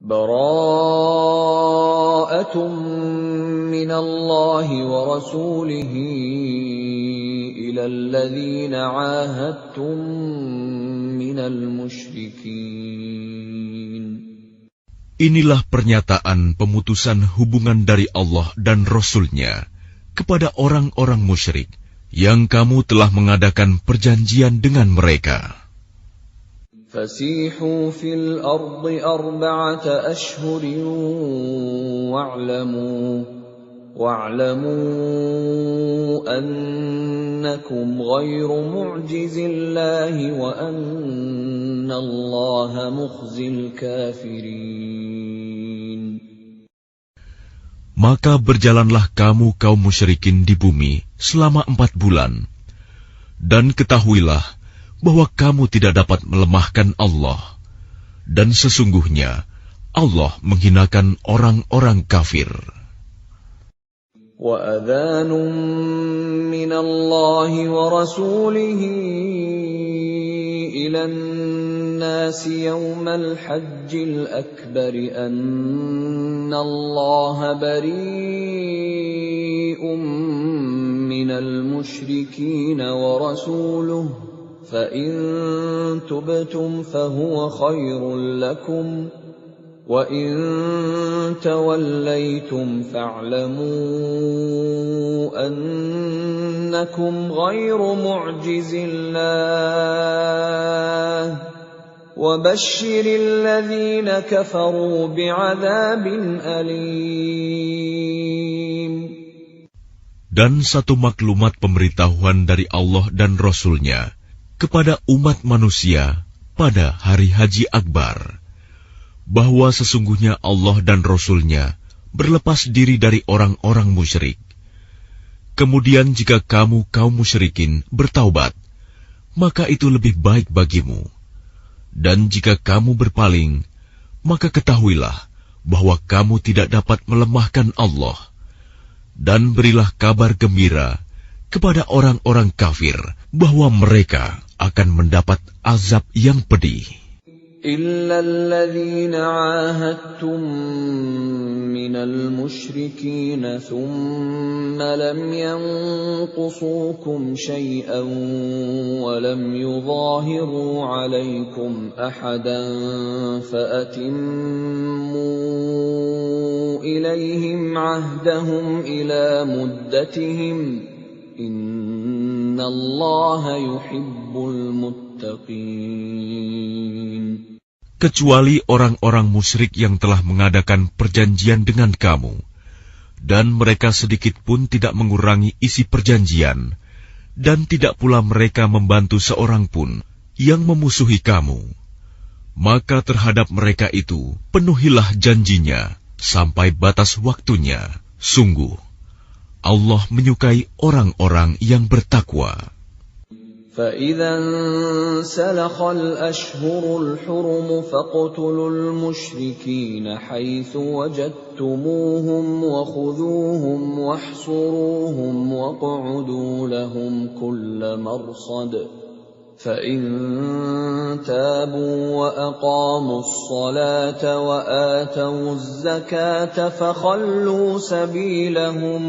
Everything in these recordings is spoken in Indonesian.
Bara'atun minallahi wa rasulihi ilal ladzina 'ahadtum minal musyrikin. Inilah pernyataan pemutusan hubungan dari Allah dan Rasul-Nya kepada orang-orang musyrik yang kamu telah mengadakan perjanjian dengan mereka. Fasihu fil ardi arba'ata ashhurin wa'lamu annakum ghairu mu'jizillahi wa annallaha mukhzil kafirin. Maka berjalanlah kamu kaum musyrikin di bumi selama 4 bulan, dan ketahuilah bahwa kamu tidak dapat melemahkan Allah, dan sesungguhnya Allah menghinakan orang-orang kafir. Wa adhanun minallahi wa rasulihi ilan nasi yawmal hajjil akbari anna Allah bari'un minal musyrikin wa rasuluhu فَإِن تُبْتُمْ فَهُوَ خَيْرٌ لَكُمْ وَإِن تَوَلَّيْتُمْ فَاعْلَمُوا أَنَّكُمْ غَيْرُ مُعْجِزِ اللَّهِ وَبَشِّرِ الَّذِينَ كَفَرُوا بِعَذَابٍ أَلِيمٍ. Dan satu maklumat pemberitahuan dari Allah dan Rasul-Nya kepada umat manusia pada hari Haji Akbar, bahwa sesungguhnya Allah dan Rasul-Nya berlepas diri dari orang-orang musyrik. Kemudian jika kamu kaum musyrikin bertaubat, maka itu lebih baik bagimu. Dan jika kamu berpaling, maka ketahuilah bahwa kamu tidak dapat melemahkan Allah. Dan berilah kabar gembira kepada orang-orang kafir bahwa mereka akan mendapat azab yang pedih. إِلَّا الَّذِينَ عَاهَدتُّم مِّنَ الْمُشْرِكِينَ ثُمَّ لَمْ يَنقُصُوكُمْ شَيْئًا وَلَمْ يُظَاهِرُوا عَلَيْكُمْ أَحَدًا فَأَتِمُّوا إِلَيْهِمْ عَهْدَهُمْ إِلَى مُدَّتِهِمْ إِنَّ اللَّهَ يُحِبُّ الْمُتَّقِينَ. Kecuali orang-orang musyrik yang telah mengadakan perjanjian dengan kamu, dan mereka sedikit pun tidak mengurangi isi perjanjian, dan tidak pula mereka membantu seorang pun yang memusuhi kamu. Maka terhadap mereka itu penuhilah janjinya sampai batas waktunya. Sungguh, Allah menyukai orang-orang yang bertakwa. فَإِذَا انْسَلَخَ الْأَشْهُرُ الْحُرُمُ فَاقْتُلُوا الْمُشْرِكِينَ حَيْثُ وَجَدتُّمُوهُمْ وَخُذُوهُمْ وَاحْصُرُوهُمْ وَاقْعُدُوا لَهُمْ كُلَّ مَرْصَدٍ فَإِن تَابُوا وَأَقَامُوا الصَّلَاةَ وَآتَوُا الزَّكَاةَ فَخَلُّوا سَبِيلَهُمْ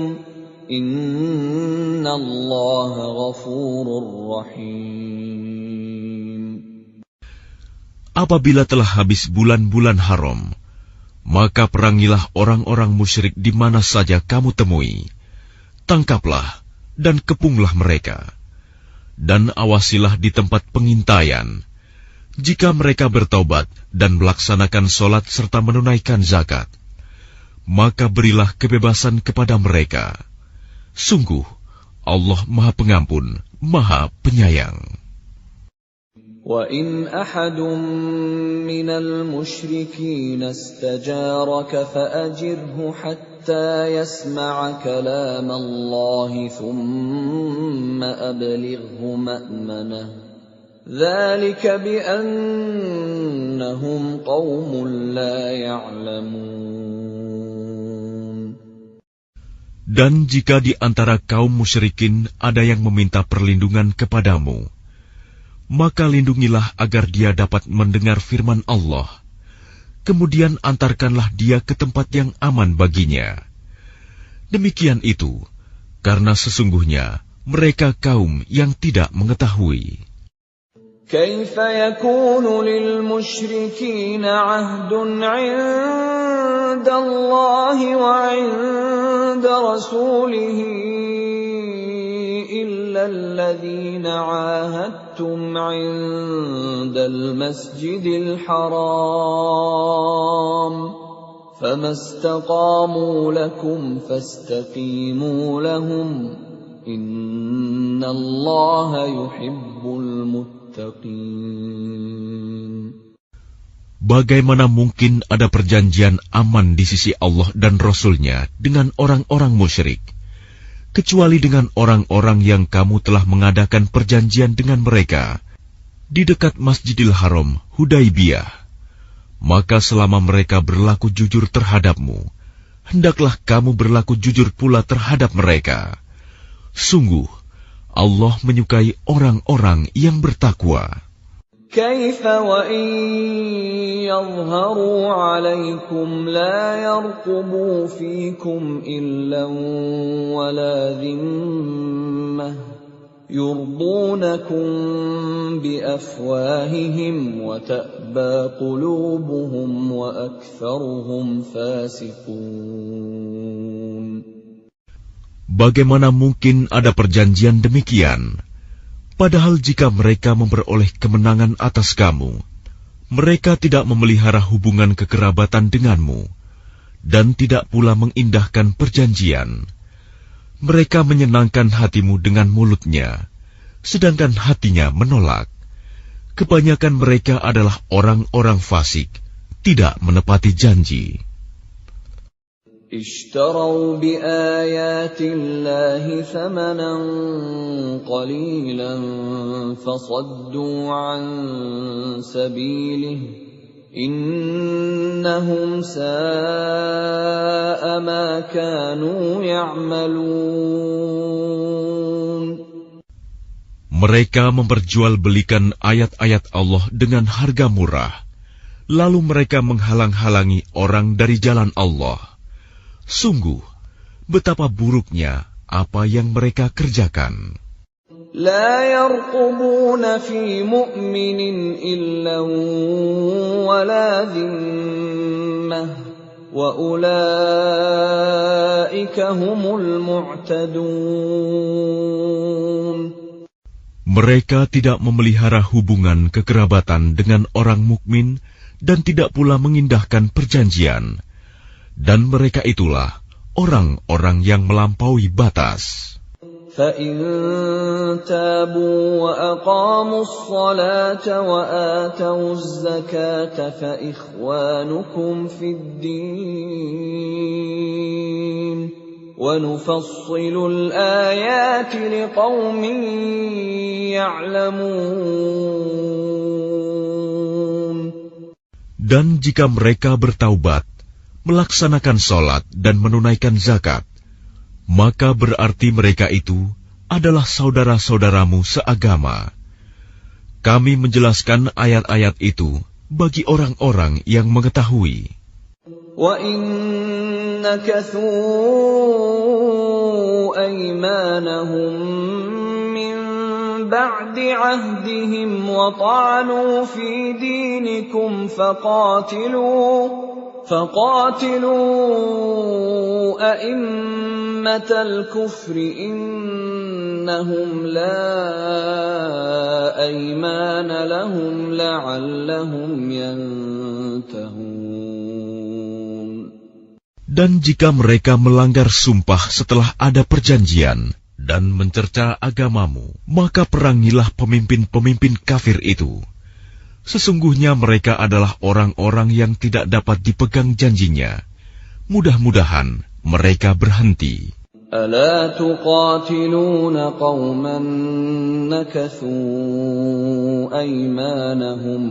Inna Allah ghafurur rahim. Apabila telah habis bulan-bulan haram, maka perangilah orang-orang musyrik di mana saja kamu temui. Tangkaplah dan kepunglah mereka. Dan awasilah di tempat pengintaian. Jika mereka bertaubat dan melaksanakan sholat serta menunaikan zakat, maka berilah kebebasan kepada mereka. Sungguh, Allah Maha Pengampun, Maha Penyayang. وَإِنْ أَحَدٌ مِّنَ الْمُشْرِكِينَ اسْتَجَارَكَ فَأَجِرْهُ حَتَّى يَسْمَعَ كَلَامَ اللَّهِ ثُمَّ أَبْلِغْهُ مَأْمَنَهُ ذَلِكَ بِأَنَّهُمْ قَوْمٌ لَّا يَعْلَمُونَ. Dan jika di antara kaum musyrikin ada yang meminta perlindungan kepadamu, maka lindungilah agar dia dapat mendengar firman Allah. kemudian antarkanlah dia ke tempat yang aman baginya. Demikian itu, karena sesungguhnya mereka kaum yang tidak mengetahui. كيف يكون للمشركين عهد عند الله وعند رسوله إلا الذين عاهدتم عند المسجد الحرام فما استقاموا لكم فاستقيموا لهم إن الله يحب المتقين. Bagaimana mungkin ada perjanjian aman di sisi Allah dan Rasul-Nya dengan orang-orang musyrik, kecuali dengan orang-orang yang kamu telah mengadakan perjanjian dengan mereka di dekat Masjidil Haram, Hudaibiyah. Maka selama mereka berlaku jujur terhadapmu, hendaklah kamu berlaku jujur pula terhadap mereka. Sungguh, Allah menyukai orang-orang yang bertakwa. كيف وإن يظهروا عليكم لا يرقبوا فيكم إلا ولا ذمة يرضونكم بأفواههم وتأبى قلوبهم وأكثرهم فاسقون. Bagaimana mungkin ada perjanjian demikian? Padahal jika mereka memperoleh kemenangan atas kamu, mereka tidak memelihara hubungan kekerabatan denganmu, dan tidak pula mengindahkan perjanjian. Mereka menyenangkan hatimu dengan mulutnya, sedangkan hatinya menolak. Kebanyakan mereka adalah orang-orang fasik, tidak menepati janji. اشتروا بآيات الله ثمنا قليلا فصدوا عن سبيله إنهم ساء ما كانوا يعملون. Mereka memperjualbelikan ayat-ayat Allah dengan harga murah, lalu mereka menghalang-halangi orang dari jalan Allah. Sungguh, betapa buruknya apa yang mereka kerjakan. لا يرقبون في مؤمن إلا ولا ذمة وأولئك هم المعتدون. Mereka tidak memelihara hubungan kekerabatan dengan orang mukmin dan tidak pula mengindahkan perjanjian. Dan mereka itulah orang-orang yang melampaui batas. فَإِن تَابُوا وَأَقَامُوا الصَّلَاةَ وَآتَوُا الزَّكَاةَ فَإِخْوَانُكُمْ فِي الدِّينِ وَنُفَصِّلُ الْآيَاتِ لِقَوْمٍ يَعْلَمُونَ. Dan jika mereka bertaubat, melaksanakan sholat dan menunaikan zakat, maka berarti mereka itu adalah saudara-saudaramu seagama. Kami menjelaskan ayat-ayat itu bagi orang-orang yang mengetahui. وَإِن نَكَثُوا أَيْمَانَهُم مِّن بَعْدِ عَهْدِهِمْ وَطَعَنُوا فِي دِينِكُمْ فقاتلوا أئمة الكفر إنهم لا أيمان لهم لعلهم ينتهون. Dan jika mereka melanggar sumpah setelah ada perjanjian dan mencerca agamamu, maka perangilah pemimpin-pemimpin kafir itu. Sesungguhnya mereka adalah orang-orang yang tidak dapat dipegang janjinya. Mudah-mudahan mereka berhenti. ألا تقاتلون قوما نكثوا أيمانهم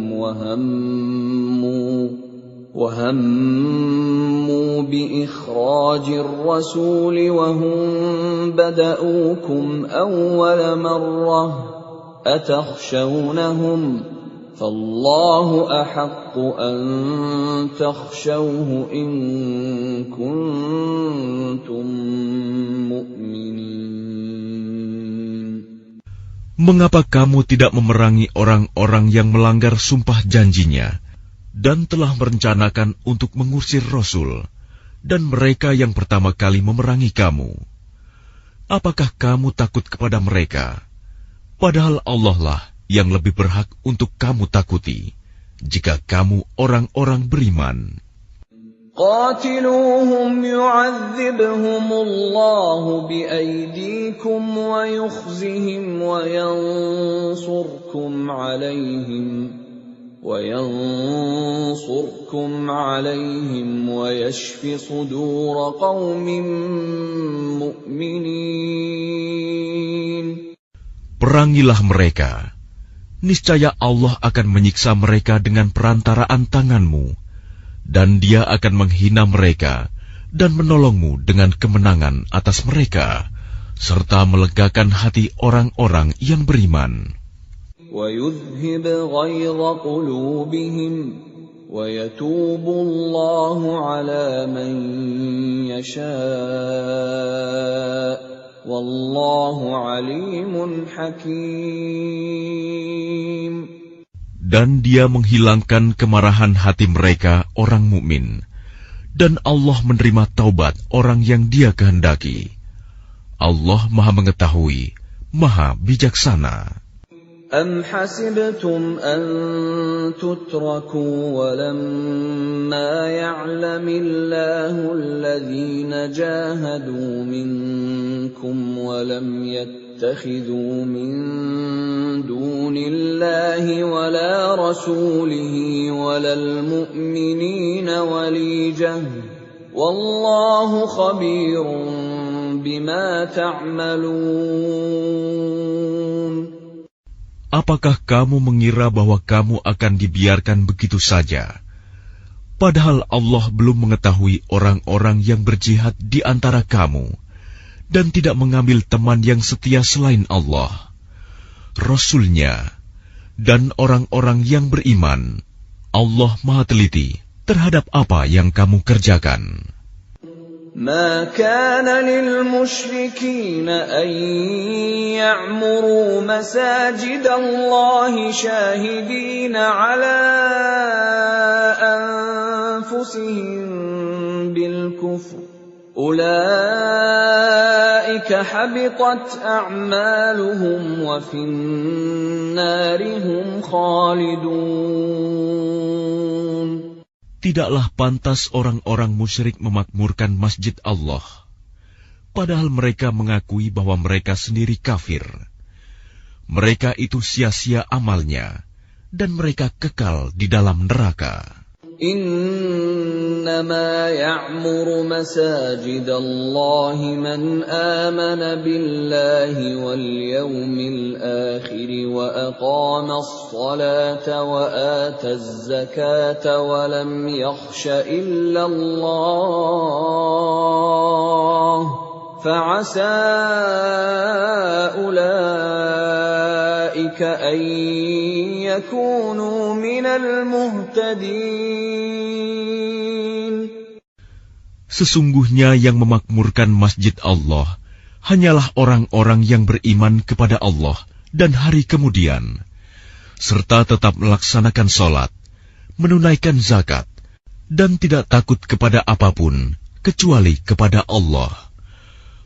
وهموا بإخراج الرسول وهم بدؤوكم أول مرة أتخشونهم فالله أحق أن تخشوه إن كنتم مؤمنين. Mengapa kamu tidak memerangi orang-orang yang melanggar sumpah janjinya dan telah merencanakan untuk mengusir Rasul dan mereka yang pertama kali memerangi kamu? Apakah kamu takut kepada mereka? Padahal Allah lah yang lebih berhak untuk kamu takuti, jika kamu orang-orang beriman. قاتلوهم يعذبهم الله بأيديكم ويخزهم وينصركم عليهم ويشف صدور قوم مؤمنين. Perangilah mereka. Niscaya Allah akan menyiksa mereka dengan perantaraan tanganmu, dan Dia akan menghina mereka dan menolongmu dengan kemenangan atas mereka, serta melegakan hati orang-orang yang beriman. وَيُذْهِبْ غَيْظَ قُلُوبِهِمْ وَيَتُوبُ اللَّهُ عَلَى مَن يَشَاءُ Wallahu alimun hakim. Dan Dia menghilangkan kemarahan hati mereka orang mukmin, dan Allah menerima taubat orang yang Dia kehendaki. Allah Maha mengetahui, Maha bijaksana. Am hasibtum an tutraku walamma ya'lamillahu alladhina jahadu minkum walam yattakhidhu min dunillahi wala rasulihi walal mu'minina walijah wallahu khabirun bima ta'malun. Apakah kamu mengira bahwa kamu akan dibiarkan begitu saja? Padahal Allah belum mengetahui orang-orang yang berjihad di antara kamu, dan tidak mengambil teman yang setia selain Allah, Rasul-Nya, dan orang-orang yang beriman. Allah Maha teliti terhadap apa yang kamu kerjakan. ما كان للمشركين أن يعمروا مساجد الله شاهدين على أنفسهم بالكفر أولئك حبطت أعمالهم وفي النار هم خالدون. Tidaklah pantas orang-orang musyrik memakmurkan masjid Allah, padahal mereka mengakui bahwa mereka sendiri kafir. Mereka itu sia-sia amalnya, dan mereka kekal di dalam neraka. إنما يعمر مساجد الله من آمن بالله واليوم الآخر وأقام الصلاة وآتى الزكاة ولم يخش إلا الله فعسى أولئك أن يكونوا من المهتدين. Sesungguhnya yang memakmurkan masjid Allah hanyalah orang-orang yang beriman kepada Allah dan hari kemudian, serta tetap melaksanakan sholat, menunaikan zakat, dan tidak takut kepada apapun kecuali kepada Allah.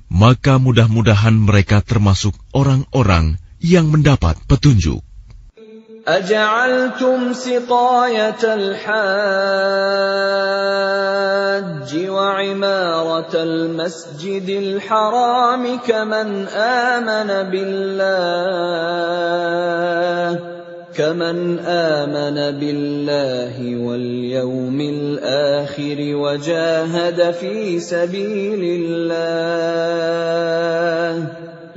Maka mudah-mudahan mereka termasuk orang-orang yang mendapat petunjuk. أجعلتم سقاية الحاج وعمارة المسجد الحرام كمن آمن بالله واليوم الآخر وجاهد في سبيل الله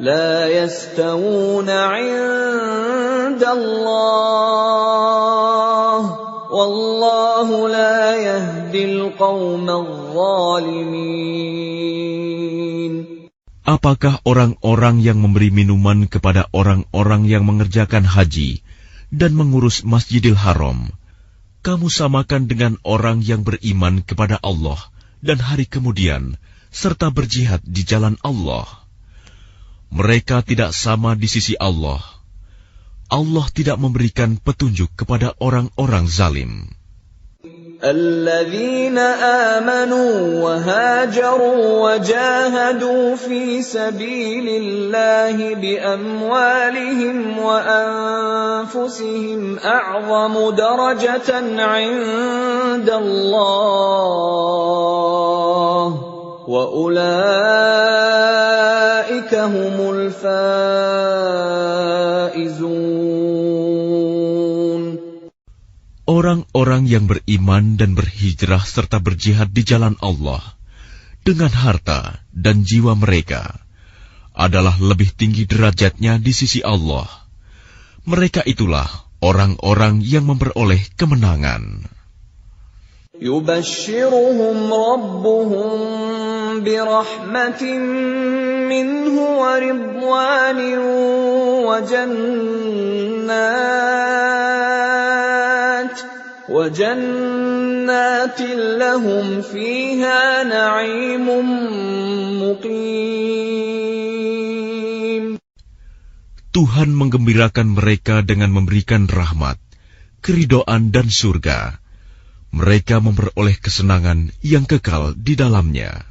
لا يستوون عند الله والله لا يهدي القوم الظالمين. Apakah orang-orang yang memberi minuman kepada orang-orang yang mengerjakan haji dan mengurus Masjidil Haram, kamu samakan dengan orang yang beriman kepada Allah dan hari kemudian, serta berjihad di jalan Allah. Mereka tidak sama di sisi Allah. Allah tidak memberikan petunjuk kepada orang-orang zalim. الذين آمنوا وهاجروا وجاهدوا في سبيل الله بأموالهم وأنفسهم أعظم درجة عند الله وأولئك هم الفائزون. Orang-orang yang beriman dan berhijrah serta berjihad di jalan Allah dengan harta dan jiwa mereka adalah lebih tinggi derajatnya di sisi Allah. Mereka itulah orang-orang yang memperoleh kemenangan. يبشرهم ربهم برحمة منه ورضوان وجنات لهم فيها نعيم مقيم. Tuhan menggembirakan mereka dengan memberikan rahmat, keridhaan dan surga. Mereka memperoleh kesenangan yang kekal di dalamnya.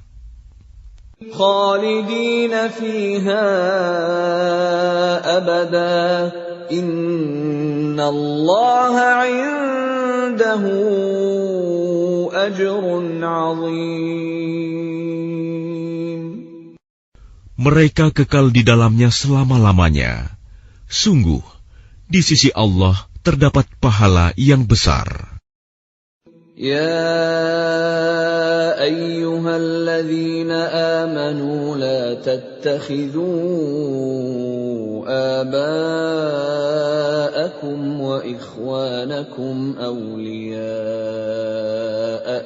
خالدين فيها أبدا إن الله عنده أجر عظيم. Mereka kekal di dalamnya selama-lamanya. Sungguh, di sisi Allah terdapat pahala yang besar. يا أيها الذين آمنوا لا تتخذوا آباءكم وإخوانكم أولياء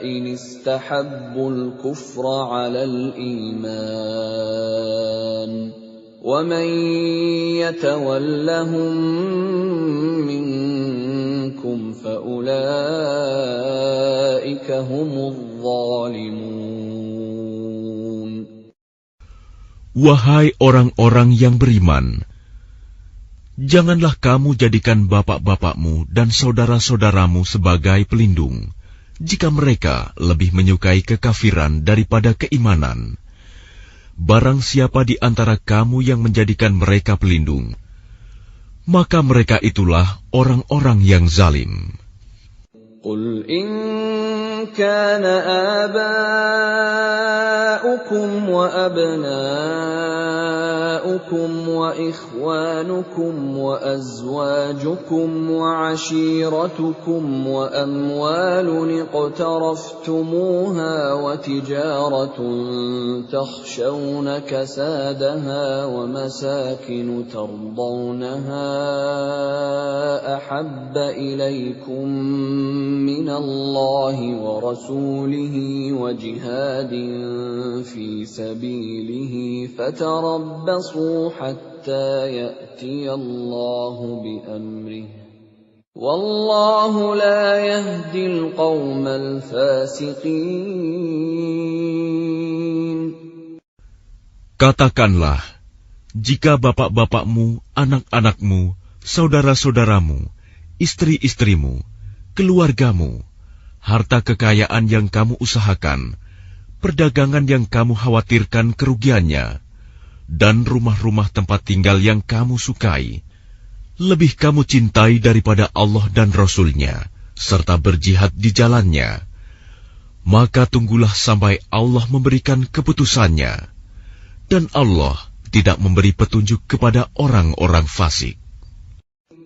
إن استحبوا الكفر على الإيمان ومن يتولهم منكم فأولئك هم الظالمون. Wahai orang-orang yang beriman, janganlah kamu jadikan bapak-bapakmu dan saudara-saudaramu sebagai pelindung, jika mereka lebih menyukai kekafiran daripada keimanan. Barang siapa di antara kamu yang menjadikan mereka pelindung, maka mereka itulah orang-orang yang zalim. Qul in kana aba'ukum wa abna'ukum wa ikhwanukum wa azwajukum wa ashiratukum wa amwalun iqtaraftumuha wa tijaratun takhshawna kasadaha wa masakin tardawnaha ahabba ilaykum min Allahi wa rasulihi wa jihadin fi sabilihi fatarabbasu hatta ya'tiya Allahu bi amrihi wallahu la yahdil qawmal fasiqin. Katakanlah, jika bapak-bapakmu, anak-anakmu, saudara-saudaramu, istri-istrimu, keluargamu, harta kekayaan yang kamu usahakan, perdagangan yang kamu khawatirkan kerugiannya, dan rumah-rumah tempat tinggal yang kamu sukai, lebih kamu cintai daripada Allah dan Rasul-Nya, serta berjihad di jalannya, maka tunggulah sampai Allah memberikan keputusannya, dan Allah tidak memberi petunjuk kepada orang-orang fasik.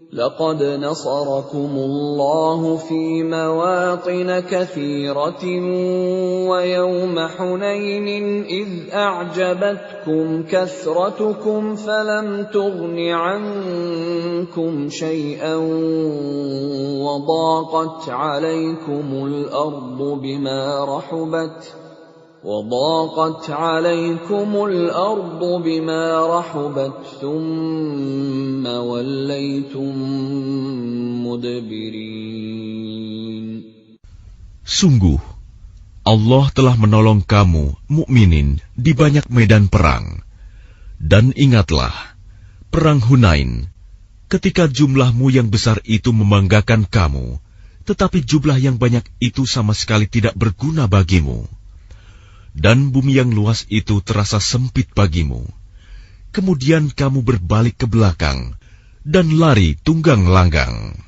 لقد نصركم الله في مواطن كثيرة ويوم حنين إذ أعجبتكم كثرتكم فلم تغن عنكم شيئا وضاقت عليكم الأرض بما رحبت وضاقت عليكم الأرض بما رحبت ثم وليتم مدبرين. Sungguh, Allah telah menolong kamu, mukminin, di banyak medan perang. Dan ingatlah, perang Hunain, ketika jumlahmu yang besar itu membanggakan kamu, tetapi jumlah yang banyak itu sama sekali tidak berguna bagimu. Dan bumi yang luas itu terasa sempit bagimu. Kemudian kamu berbalik ke belakang dan lari tunggang langgang.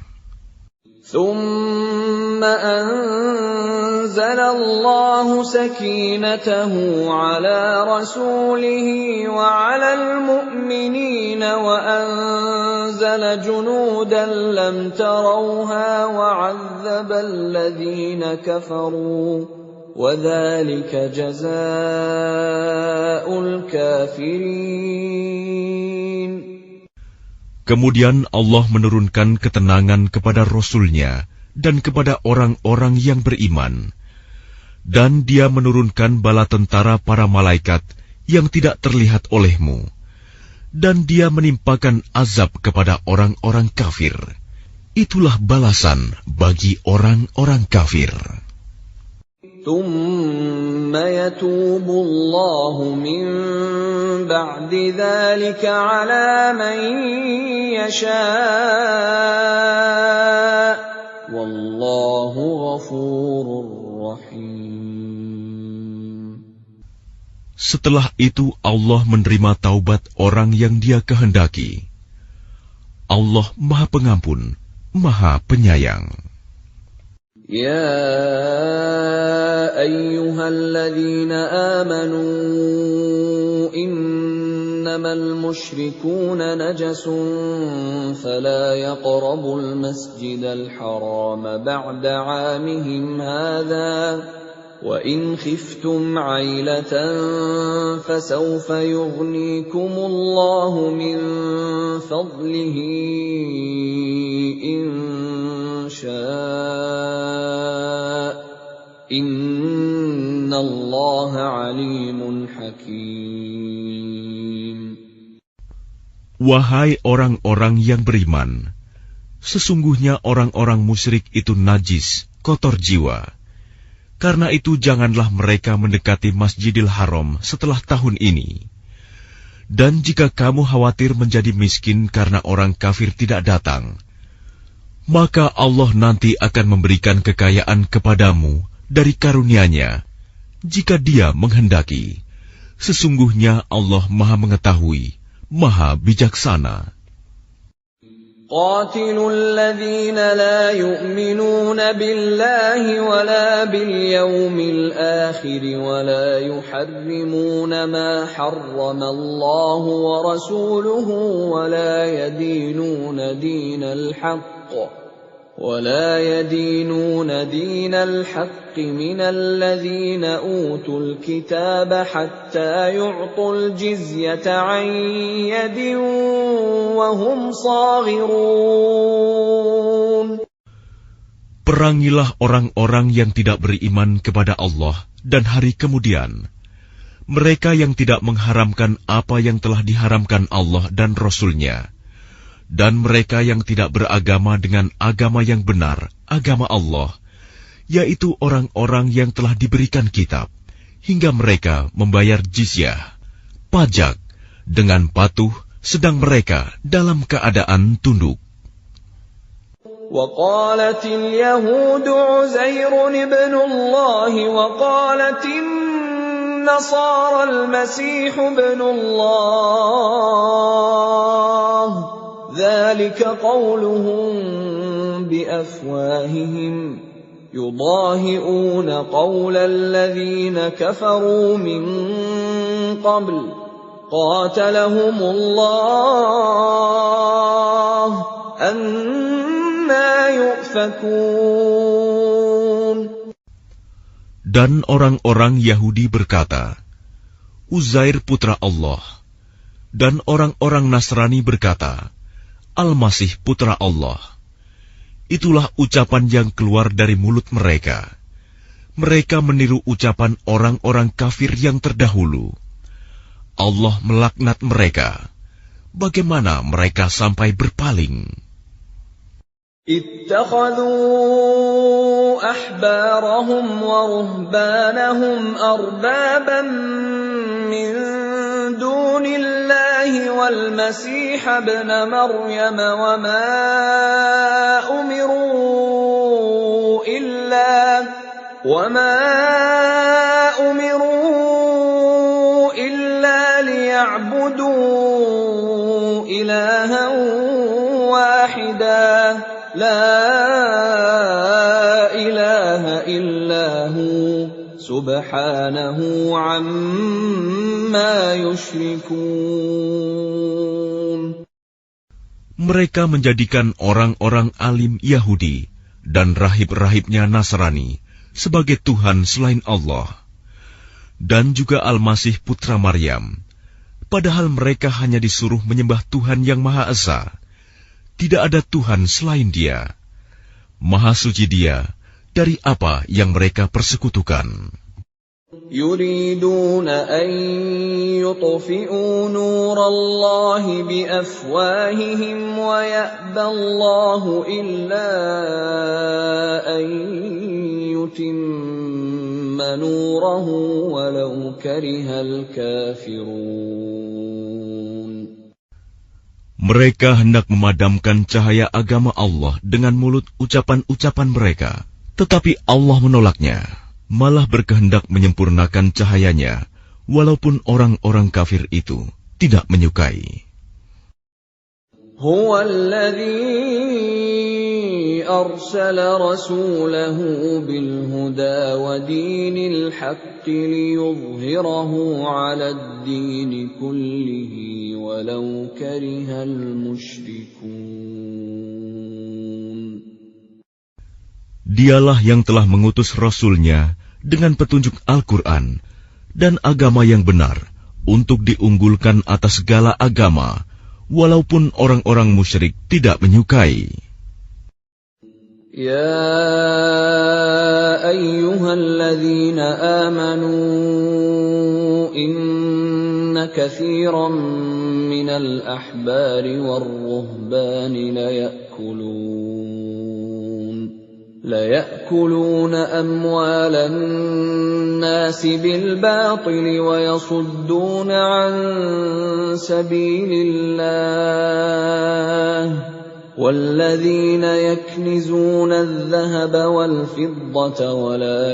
ثم أنزل الله سكينته على رسوله وعلى المؤمنين وأنزل جنودا لم تروها وعذب الذين كفروا وَذَلِكَ جَزَاءُ الْكَافِرِينَ. Kemudian Allah menurunkan ketenangan kepada Rasul-Nya dan kepada orang-orang yang beriman. Dan Dia menurunkan bala tentara para malaikat yang tidak terlihat olehmu. Dan Dia menimpakan azab kepada orang-orang kafir. Itulah balasan bagi orang-orang kafir. ثُمَّ يَتُوبُ اللَّهُ مِن بَعْدِ ذَلِكَ عَلَى مَن يَشَاءُ وَاللَّهُ غَفُورٌ رَّحِيمٌ. Setelah itu Allah menerima taubat orang yang Dia kehendaki. Allah Maha Pengampun, Maha Penyayang. يا أيها الذين آمنوا إنما المشركون نجس فلا يقربوا المسجد الحرام بعد عامهم هذا وإن خفتم عيلة فسوف يغنيكم الله من فضله إن شاء إن الله عليم حكيم. Wahai orang-orang yang beriman, sesungguhnya orang-orang musyrik itu najis, kotor jiwa. Karena itu janganlah mereka mendekati Masjidil Haram setelah tahun ini. Dan jika kamu khawatir menjadi miskin karena orang kafir tidak datang, maka Allah nanti akan memberikan kekayaan kepadamu dari karunia-Nya, jika Dia menghendaki. Sesungguhnya Allah Maha Mengetahui, Maha Bijaksana. قاتلوا الذين لا يؤمنون بالله ولا باليوم الآخر ولا يحرمون ما حرم الله ورسوله ولا يدينون دين الحق من الذين أوتوا الكتاب حتى يعطوا الجزية عن يد وهم صاغرون. Perangilah orang-orang yang tidak beriman kepada Allah dan hari kemudian. Mereka yang tidak mengharamkan apa yang telah diharamkan Allah dan Rasul-Nya. Dan mereka yang tidak beragama dengan agama yang benar, agama Allah, yaitu orang-orang yang telah diberikan kitab, hingga mereka membayar jizyah, pajak, dengan patuh, sedang mereka dalam keadaan tunduk. وقالت اليهود عزير ابن الله وقالت النصارى المسيح ابن الله ذلك قولهم بأفواههم يضاهئون قول الذين كفروا من قبل قاتلهم الله أنى يؤفكون. Dan orang-orang Yahudi berkata, Uzair putra Allah. Dan orang-orang Nasrani berkata, Al-Masih putra Allah. Itulah ucapan yang keluar dari mulut mereka. Mereka meniru ucapan orang-orang kafir yang terdahulu. Allah melaknat mereka. Bagaimana mereka sampai berpaling? اتخذوا أحبارهم ورهبانهم أربابا من دون الله والمسيح ابن مريم وما أمروا إلا ليعبدوا إلها واحدا لا إله إلا هو سبحانه عما يشركون. Mereka menjadikan orang-orang alim Yahudi dan rahib-rahibnya Nasrani sebagai Tuhan selain Allah, dan juga Al-Masih putra Maryam, padahal mereka hanya disuruh menyembah Tuhan yang Maha Esa. Tidak ada Tuhan selain Dia. Maha suci Dia dari apa yang mereka persekutukan. يريدون أن يطفئوا نور الله بأفواههم ويأبى الله إلا أن يتم نوره ولو كره الكافرون. Mereka hendak memadamkan cahaya agama Allah dengan mulut ucapan-ucapan mereka, tetapi Allah menolaknya, malah berkehendak menyempurnakan cahayanya, walaupun orang-orang kafir itu tidak menyukai. هو الذي أرسل رسوله بالهدى ودين الحق ليظهره على الدين كله ولو كره المشركون. Dialah yang telah mengutus Rasul-Nya dengan petunjuk Al-Quran dan agama yang benar untuk diunggulkan atas segala agama, walaupun orang-orang musyrik tidak menyukai. Ya ayyuhalladzina amanu inna katsiran minal ahbari war-ruhbani ليأكلون أموال الناس بالباطل ويصدون عن سبيل الله والذين يكنزون الذهب والفضة ولا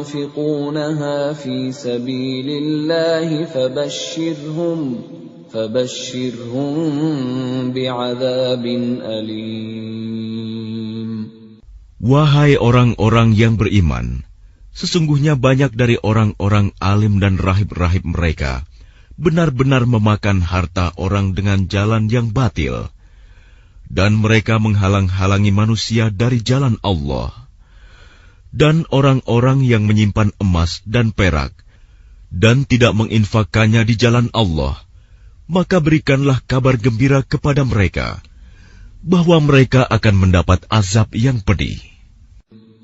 ينفقونها في سبيل الله فبشرهم بعذاب أليم. Wahai orang-orang yang beriman, sesungguhnya banyak dari orang-orang alim dan rahib-rahib mereka benar-benar memakan harta orang dengan jalan yang batil, dan mereka menghalang-halangi manusia dari jalan Allah. Dan orang-orang yang menyimpan emas dan perak dan tidak menginfakkannya di jalan Allah, maka berikanlah kabar gembira kepada mereka bahwa mereka akan mendapat azab yang pedih.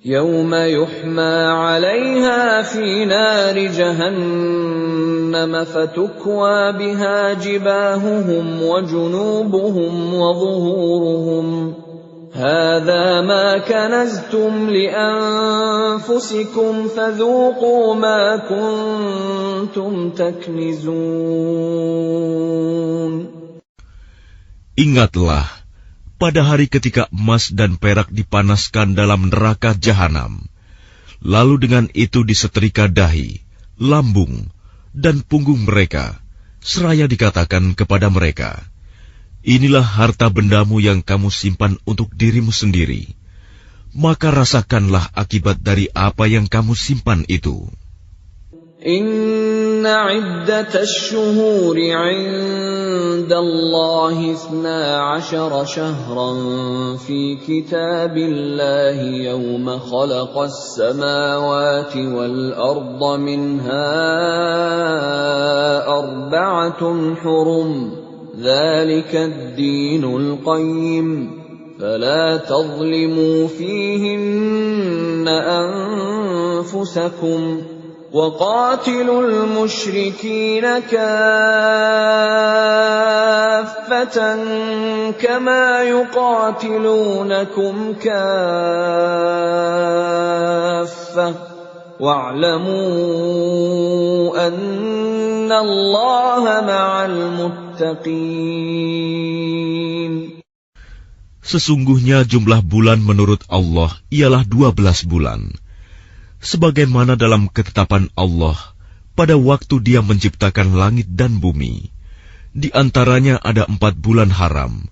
Yauma yuhma 'alaiha fi nari jahannam fatukwa biha jibahuhum wa junubuhum wa zuhuruhum hadha ma kanaztum li anfusikum fadhuqu ma kuntum taknizun. Ingatlah pada hari ketika emas dan perak dipanaskan dalam neraka jahanam, lalu dengan itu disetrika dahi, lambung, dan punggung mereka, seraya dikatakan kepada mereka, inilah harta bendamu yang kamu simpan untuk dirimu sendiri, maka rasakanlah akibat dari apa yang kamu simpan itu. Inna iddatash shuhuri 'inda Allahi 12 shahran fi kitabillahi yawma khalaqas samawati wal arda minha arba'atun hurum dhalika ad-dinul qayyim fala tadhlimu fihinna أنفسكم وقاتلوا المشركين كافة كما يقاتلونكم كافة واعلموا أن الله مع المتقين. Sesungguhnya jumlah bulan menurut Allah ialah 12 bulan. Sebagaimana dalam ketetapan Allah pada waktu Dia menciptakan langit dan bumi. Di antaranya ada 4 bulan haram.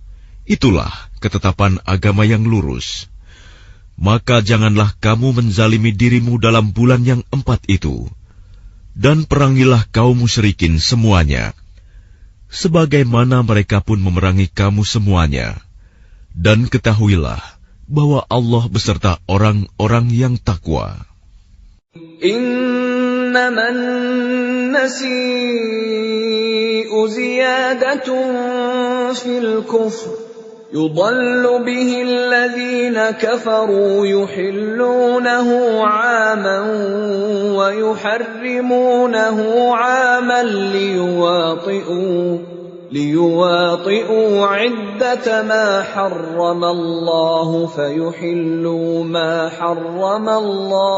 Itulah ketetapan agama yang lurus. Maka janganlah kamu menzalimi dirimu dalam bulan yang 4 itu. Dan perangilah kaum musyrikin semuanya. Sebagaimana mereka pun memerangi kamu semuanya. Dan ketahuilah bahwa Allah beserta orang-orang yang takwa. Innaman nasi'u ziyadatun fil kufr yudallu bihi alladhina kafaru yuhillunahu 'aman wa yuharrimunahu 'aman ليواطئوا عدة ما حرم الله فيحلوا ما حرم الله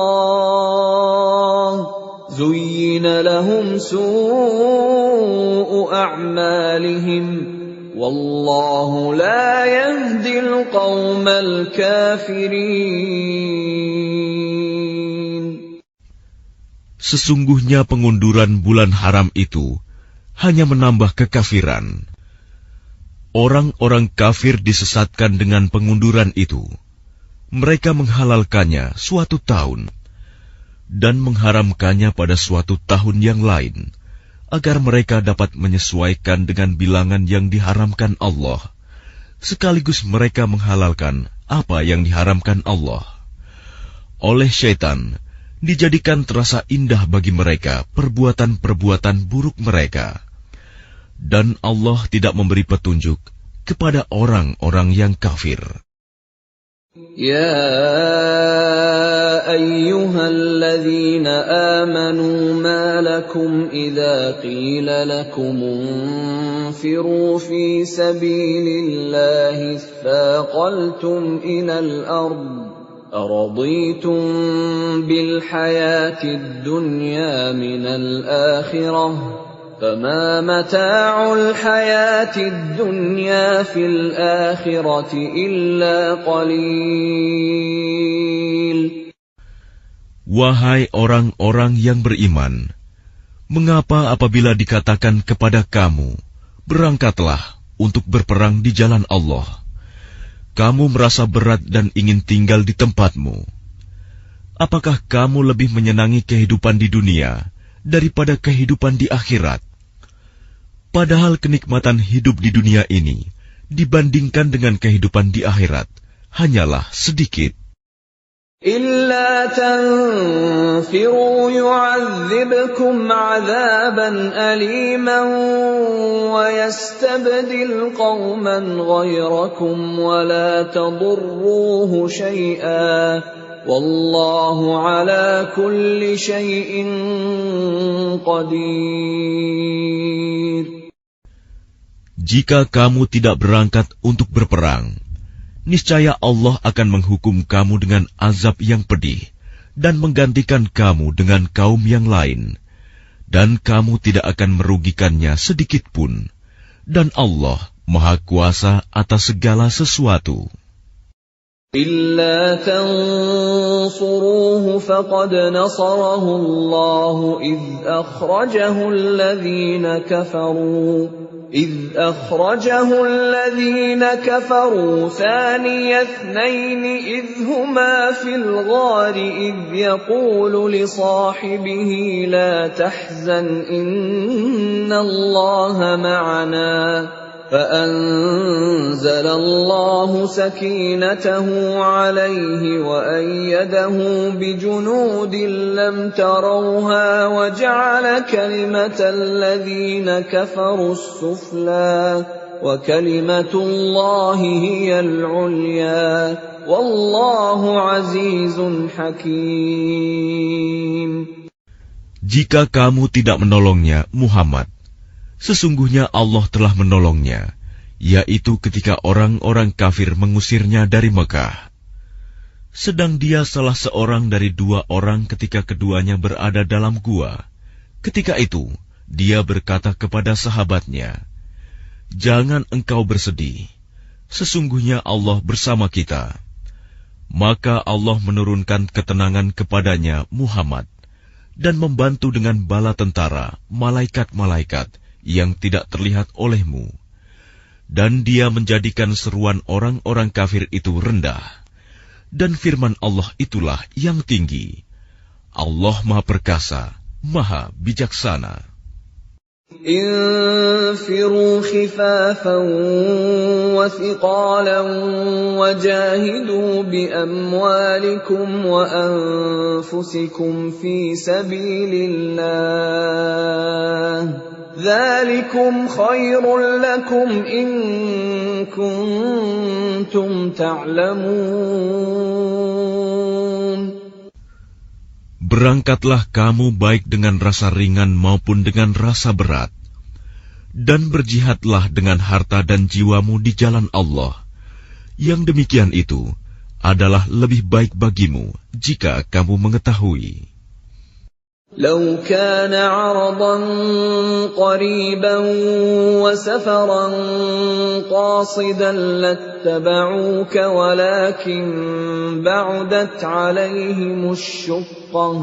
زين لهم سوء أعمالهم والله لا يهدي القوم الكافرين. Sesungguhnya pengunduran bulan haram itu hanya menambah kekafiran. Orang-orang kafir disesatkan dengan pengunduran itu. Mereka menghalalkannya suatu tahun dan mengharamkannya pada suatu tahun yang lain, agar mereka dapat menyesuaikan dengan bilangan yang diharamkan Allah, sekaligus mereka menghalalkan apa yang diharamkan Allah. Oleh syaitan, dijadikan terasa indah bagi mereka perbuatan-perbuatan buruk mereka. Dan Allah tidak memberi petunjuk kepada orang-orang yang kafir. Ya ayyuhalladzina amanu ma lakum idza qila lakum unfiru fi sabilillahi thaqaltum ilal ard أرضيتم بالحياة الدنيا من الآخرة فما متاع الحياة الدنيا في الآخرة إلا قليل. Wahai orang-orang yang beriman, mengapa apabila dikatakan kepada kamu, berangkatlah untuk berperang di jalan Allah, kamu merasa berat dan ingin tinggal di tempatmu? Apakah kamu lebih menyenangi kehidupan di dunia daripada kehidupan di akhirat? Padahal kenikmatan hidup di dunia ini dibandingkan dengan kehidupan di akhirat hanyalah sedikit. إلا تنفروا يعذبكم عذابا أليما ويستبدل قوما غيركم ولا تضروه شيئا والله على كل شيء قدير. Jika kamu tidak berangkat untuk berperang, niscaya Allah akan menghukum kamu dengan azab yang pedih dan menggantikan kamu dengan kaum yang lain, dan kamu tidak akan merugikannya sedikit pun, dan Allah Maha Kuasa atas segala sesuatu. إلا تنصروه فقد نصره الله إذ أخرجه الذين كفروا ثاني اثنين إذ هما في الغار إذ يقول لصاحبه لا تحزن إن الله معنا فأنزل الله سكينته عليه وأيده بجنود لم تروها وجعل كلمة الذين كفروا السفلى وكلمة الله هي العليا wallahu azizun hakim. Jika kamu tidak menolongnya, Muhammad, sesungguhnya Allah telah menolongnya, yaitu ketika orang-orang kafir mengusirnya dari Mekah. Sedang dia salah seorang dari 2 orang ketika keduanya berada dalam gua. Ketika itu, dia berkata kepada sahabatnya, "Jangan engkau bersedih, sesungguhnya Allah bersama kita." Maka Allah menurunkan ketenangan kepadanya, Muhammad, dan membantu dengan bala tentara, malaikat-malaikat yang tidak terlihat olehmu. Dan dia menjadikan seruan orang-orang kafir itu rendah. Dan firman Allah itulah yang tinggi. Allah Maha Perkasa, Maha Bijaksana. انفروا خفافا وثقالا وجاهدوا بأموالكم وأنفسكم في سبيل الله ذلكم خير لكم إن كنتم تعلمون. Berangkatlah kamu baik dengan rasa ringan maupun dengan rasa berat, dan berjihadlah dengan harta dan jiwamu di jalan Allah. Yang demikian itu adalah lebih baik bagimu jika kamu mengetahui. لو كان عرضا قريبا وسفرا قاصدا لاتبعوك ولكن بعدت عليهم الشقة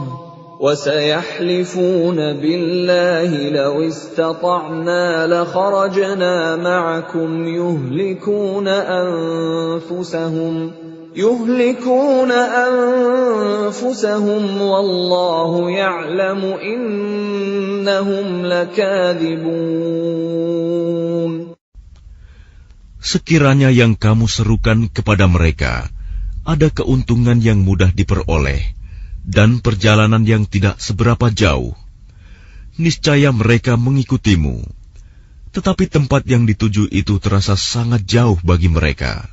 وسيحلفون بالله لو استطعنا لخرجنا معكم يهلكون أنفسهم والله يعلم إنهم لكاذبون. Sekiranya yang kamu serukan kepada mereka ada keuntungan yang mudah diperoleh dan perjalanan yang tidak seberapa jauh, niscaya mereka mengikutimu. Tetapi tempat yang dituju itu terasa sangat jauh bagi mereka.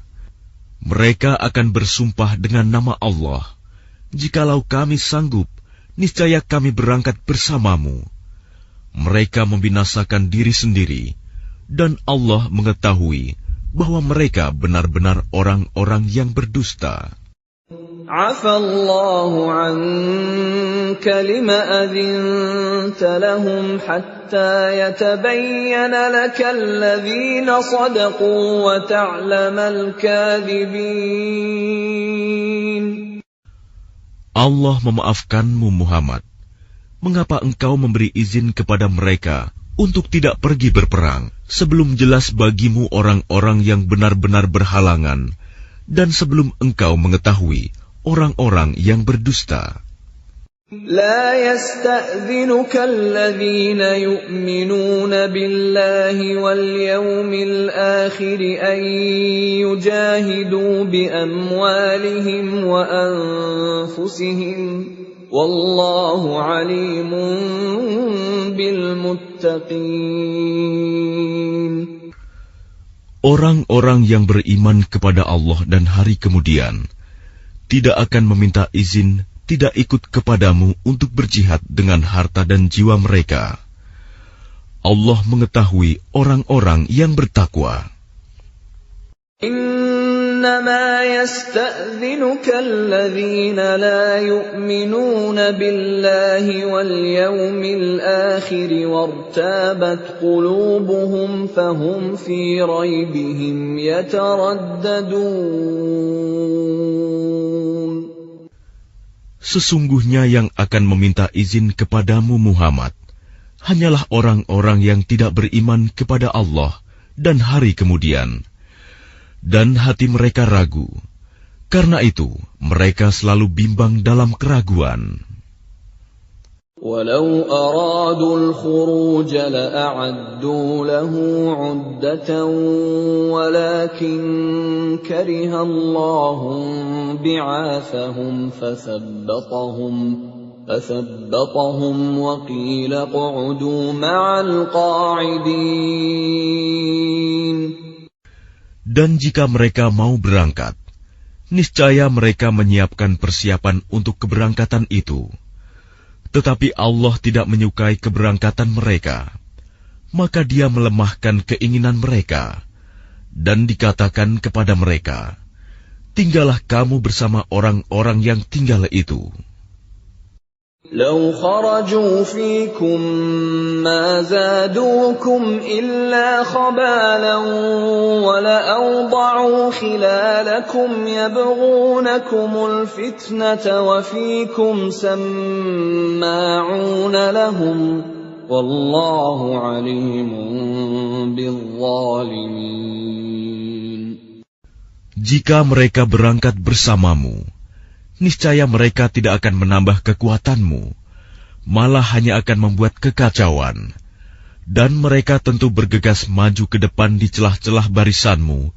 Mereka akan bersumpah dengan nama Allah, "Jikalau kami sanggup, niscaya kami berangkat bersamamu." Mereka membinasakan diri sendiri, dan Allah mengetahui bahwa mereka benar-benar orang-orang yang berdusta. Afallahu anka lima adhinta lahum hatta yatabayyana laka alladhina sadaqu wa ta'lamal kadhibin. Allah memaafkanmu, Muhammad. Mengapa engkau memberi izin kepada mereka untuk tidak pergi berperang sebelum jelas bagimu orang-orang yang benar-benar berhalangan dan sebelum engkau mengetahui orang-orang yang berdusta? لا يستأذنك الذين يؤمنون بالله واليوم الآخر أن يجاهدوا بأموالهم وأنفسهم والله عليم بالمتقين. Orang-orang yang beriman kepada Allah dan hari kemudian tidak akan meminta izin, tidak ikut kepadamu untuk berjihad dengan harta dan jiwa mereka. Allah mengetahui orang-orang yang bertakwa. إنما يستأذنك الذين لا يؤمنون بالله واليوم الآخر وارتابت قلوبهم فهم في ريبهم يترددون. Sesungguhnya yang akan meminta izin kepadamu, Muhammad, hanyalah orang-orang yang tidak beriman kepada Allah dan hari kemudian, dan hati mereka ragu. Karena itu, mereka selalu bimbang dalam keraguan. ولو أرادوا الخروج لأعدوا له عدة ولكن كره الله بعاثهم فثبطهم وقيل اقعدوا مع القاعدين. Dan jika mereka mau berangkat, Niscaya mereka menyiapkan persiapan untuk keberangkatan itu. Tetapi Allah tidak menyukai keberangkatan mereka. Maka Dia melemahkan keinginan mereka. Dan dikatakan kepada mereka, tinggallah kamu bersama orang-orang yang tinggal itu. لو خرجوا فيكم ما زادوكم إلا خبالا ولأوضعوا خلالكم يبغونكم الفتنة وفيكم سماعون لهم والله عليم بالظالمين. Jika mereka berangkat bersamamu, niscaya mereka tidak akan menambah kekuatanmu, malah hanya akan membuat kekacauan. Dan mereka tentu bergegas maju ke depan di celah-celah barisanmu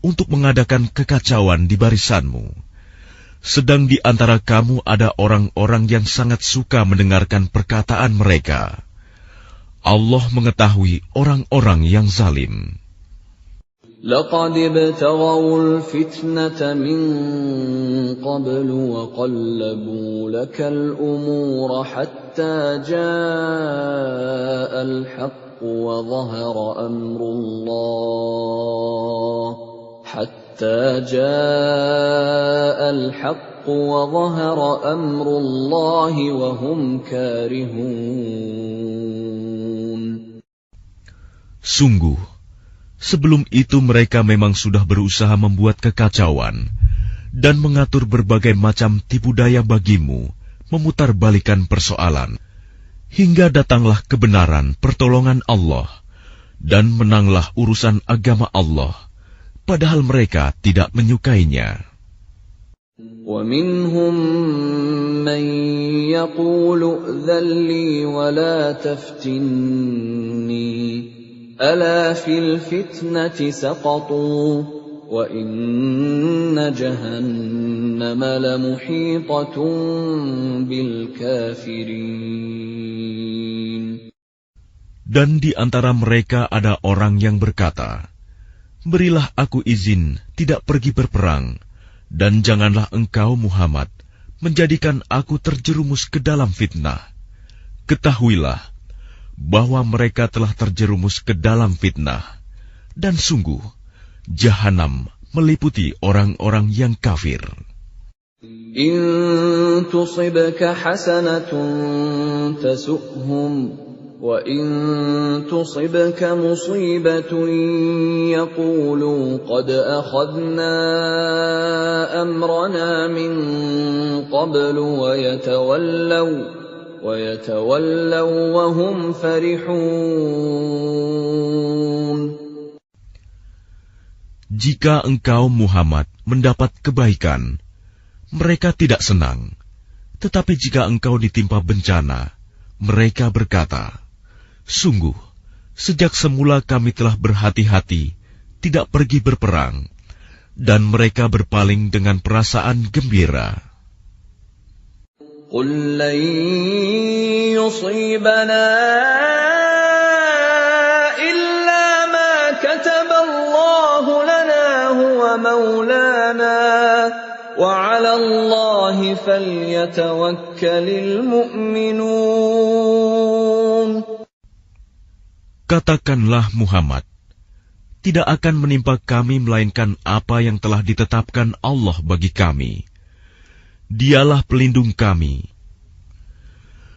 untuk mengadakan kekacauan di barisanmu. Sedang di antara kamu ada orang-orang yang sangat suka mendengarkan perkataan mereka. Allah mengetahui orang-orang yang zalim. لقد ابتغوا الفتنة من قبل وقلبوا لك الأمور حتى جاء الحق وظهر أمر الله وهم كارهون. Sungguh, sebelum itu mereka memang sudah berusaha membuat kekacauan dan mengatur berbagai macam tipu daya bagimu, memutarbalikan persoalan, hingga datanglah kebenaran pertolongan Allah, dan menanglah urusan agama Allah, padahal mereka tidak menyukainya. وَمِنْهُمْ مَنْ يَقُولُ ائْذَنْ لِي وَلَا تَفْتِنِّي أَلَا فِي الْفِتْنَةِ سَقَطُوا وَإِنَّ جَهَنَّمَ لَمُحِيطَةٌ بِالْكَافِرِينَ. Dan di antara mereka ada orang yang berkata, berilah aku izin tidak pergi berperang, dan janganlah engkau Muhammad menjadikan aku terjerumus ke dalam fitnah. Ketahuilah bahwa mereka telah terjerumus ke dalam fitnah, dan sungguh Jahanam meliputi orang-orang yang kafir. In tusibka hasanatun tasu'hum wa in tusibka musibatun yaqulu qad akhadna amrana min qablu wa yatawallaw wa hum farihun. Jika engkau Muhammad mendapat kebaikan, mereka tidak senang. Tetapi jika engkau ditimpa bencana, mereka berkata, sungguh, sejak semula kami telah berhati-hati tidak pergi berperang, dan mereka berpaling dengan perasaan gembira. Qul lan yusibana illa ma kataballahu lana huwa maulana wa 'ala Allahi falyatawakkalul mu'minun. Katakanlah Muhammad, tidak akan menimpa kami melainkan apa yang telah ditetapkan Allah bagi kami. Dialah pelindung kami.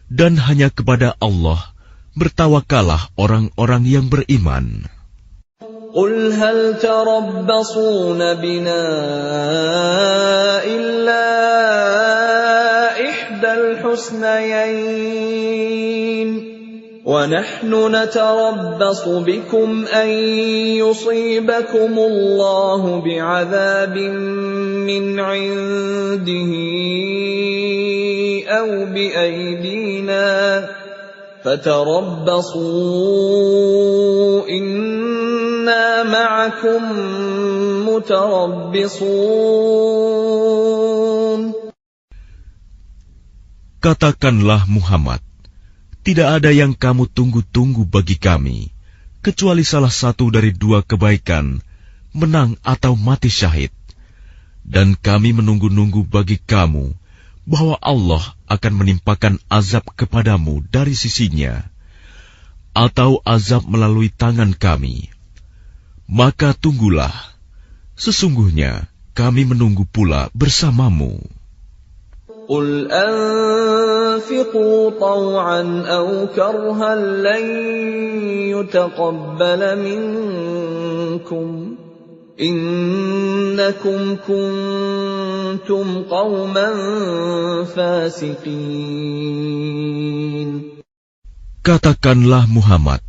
Dan hanya kepada Allah bertawakalah orang-orang yang beriman. Qul hal tarabbasuna bina illa ihdal husnayain wa nahnu natarabbasu bikum an yusibakumullahu bi'adzabin min 'indihi aw bi'aydina fatarabbasu inna ma'akum mutarabbisun. Katakanlah Muhammad, tidak ada yang kamu tunggu-tunggu bagi kami, kecuali salah satu dari dua kebaikan, menang atau mati syahid. Dan kami menunggu-nunggu bagi kamu bahwa Allah akan menimpakan azab kepadamu dari sisinya, atau azab melalui tangan kami. Maka tunggulah, sesungguhnya kami menunggu pula bersamamu. قل أنفقوا طوعا أو كرها لن يتقبل منكم إنكم كنتم قوما فاسقين. Katakanlah Muhammad,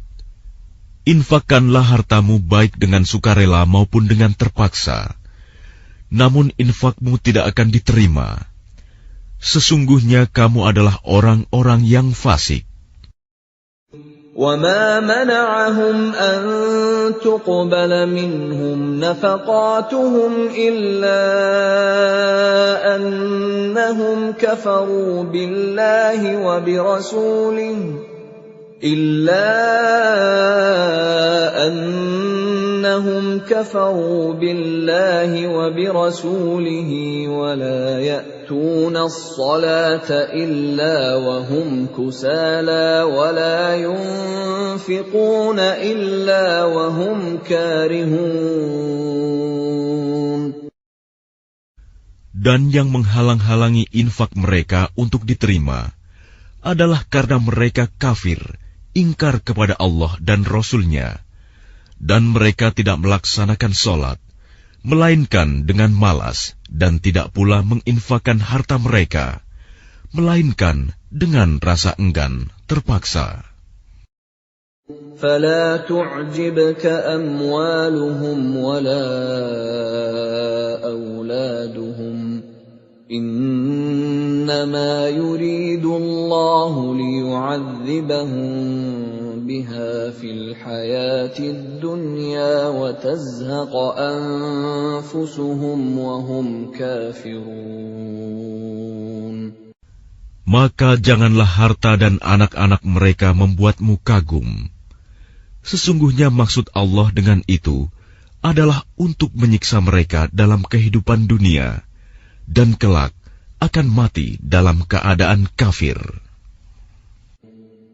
infakkanlah hartamu baik dengan sukarela maupun dengan terpaksa, namun infakmu tidak akan diterima. Sesungguhnya kamu adalah orang-orang yang fasik. وَمَا مَنَعَهُمْ أَن تُقْبَلَ مِنْهُمْ نَفَقَاتُهُمْ إِلَّا أَنَّهُمْ كَفَرُوا بِاللَّهِ وَبِرَسُولِهِ وَلَا يَأْتُونَ الصَّلَاةَ إِلَّا وَهُمْ كُسَالَى وَلَا يُنْفِقُونَ إِلَّا وَهُمْ كَارِهُونَ. Dan yang menghalang-halangi infak mereka untuk diterima adalah karena mereka kafir, ingkar kepada Allah dan Rasul-Nya, dan mereka tidak melaksanakan sholat, melainkan dengan malas, dan tidak pula menginfakkan harta mereka, melainkan dengan rasa enggan, terpaksa. فَلَا تُعْجِبْكَ أَمْوَالُهُمْ وَلَا أَوْلَادُهُمْ إِنَّمَا يُرِيدُ اللَّهُ لِيُعَذِّبَهُم بِهَا فِي الْحَيَاةِ الدُّنْيَا وَتَزْهَقَ أَنفُسُهُمْ وَهُمْ كَافِرُونَ. Maka janganlah harta dan anak-anak mereka membuatmu kagum. Sesungguhnya maksud Allah dengan itu adalah untuk menyiksa mereka dalam kehidupan dunia, dan kelak akan mati dalam keadaan kafir.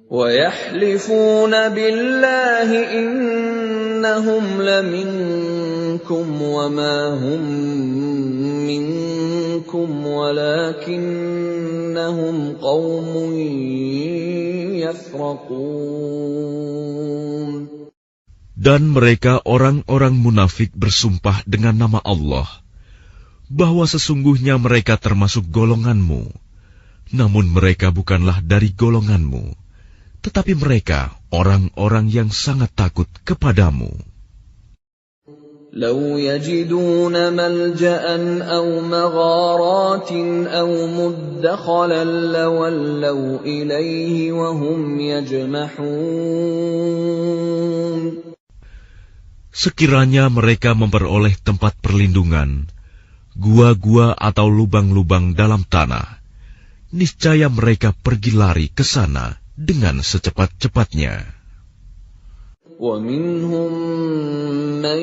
وَيَحْلِفُونَ بِاللَّهِ إِنَّهُمْ لَمِنكُمْ وَمَا هُمْ مِنكُمْ وَلَكِنَّهُمْ قَوْمٌ يَفْرَقُونَ. Dan mereka orang-orang munafik bersumpah dengan nama Allah bahwa sesungguhnya mereka termasuk golonganmu, namun mereka bukanlah dari golonganmu, tetapi mereka orang-orang yang sangat takut kepadamu. لو يجدون ملجأ أو مغارات أو مدخلا لولوا إليه وهم يجمحون. Sekiranya mereka memperoleh tempat perlindungan, gua-gua atau lubang-lubang dalam tanah, niscaya mereka pergi lari ke sana dengan secepat-cepatnya. وَمِنْهُمْ مَنْ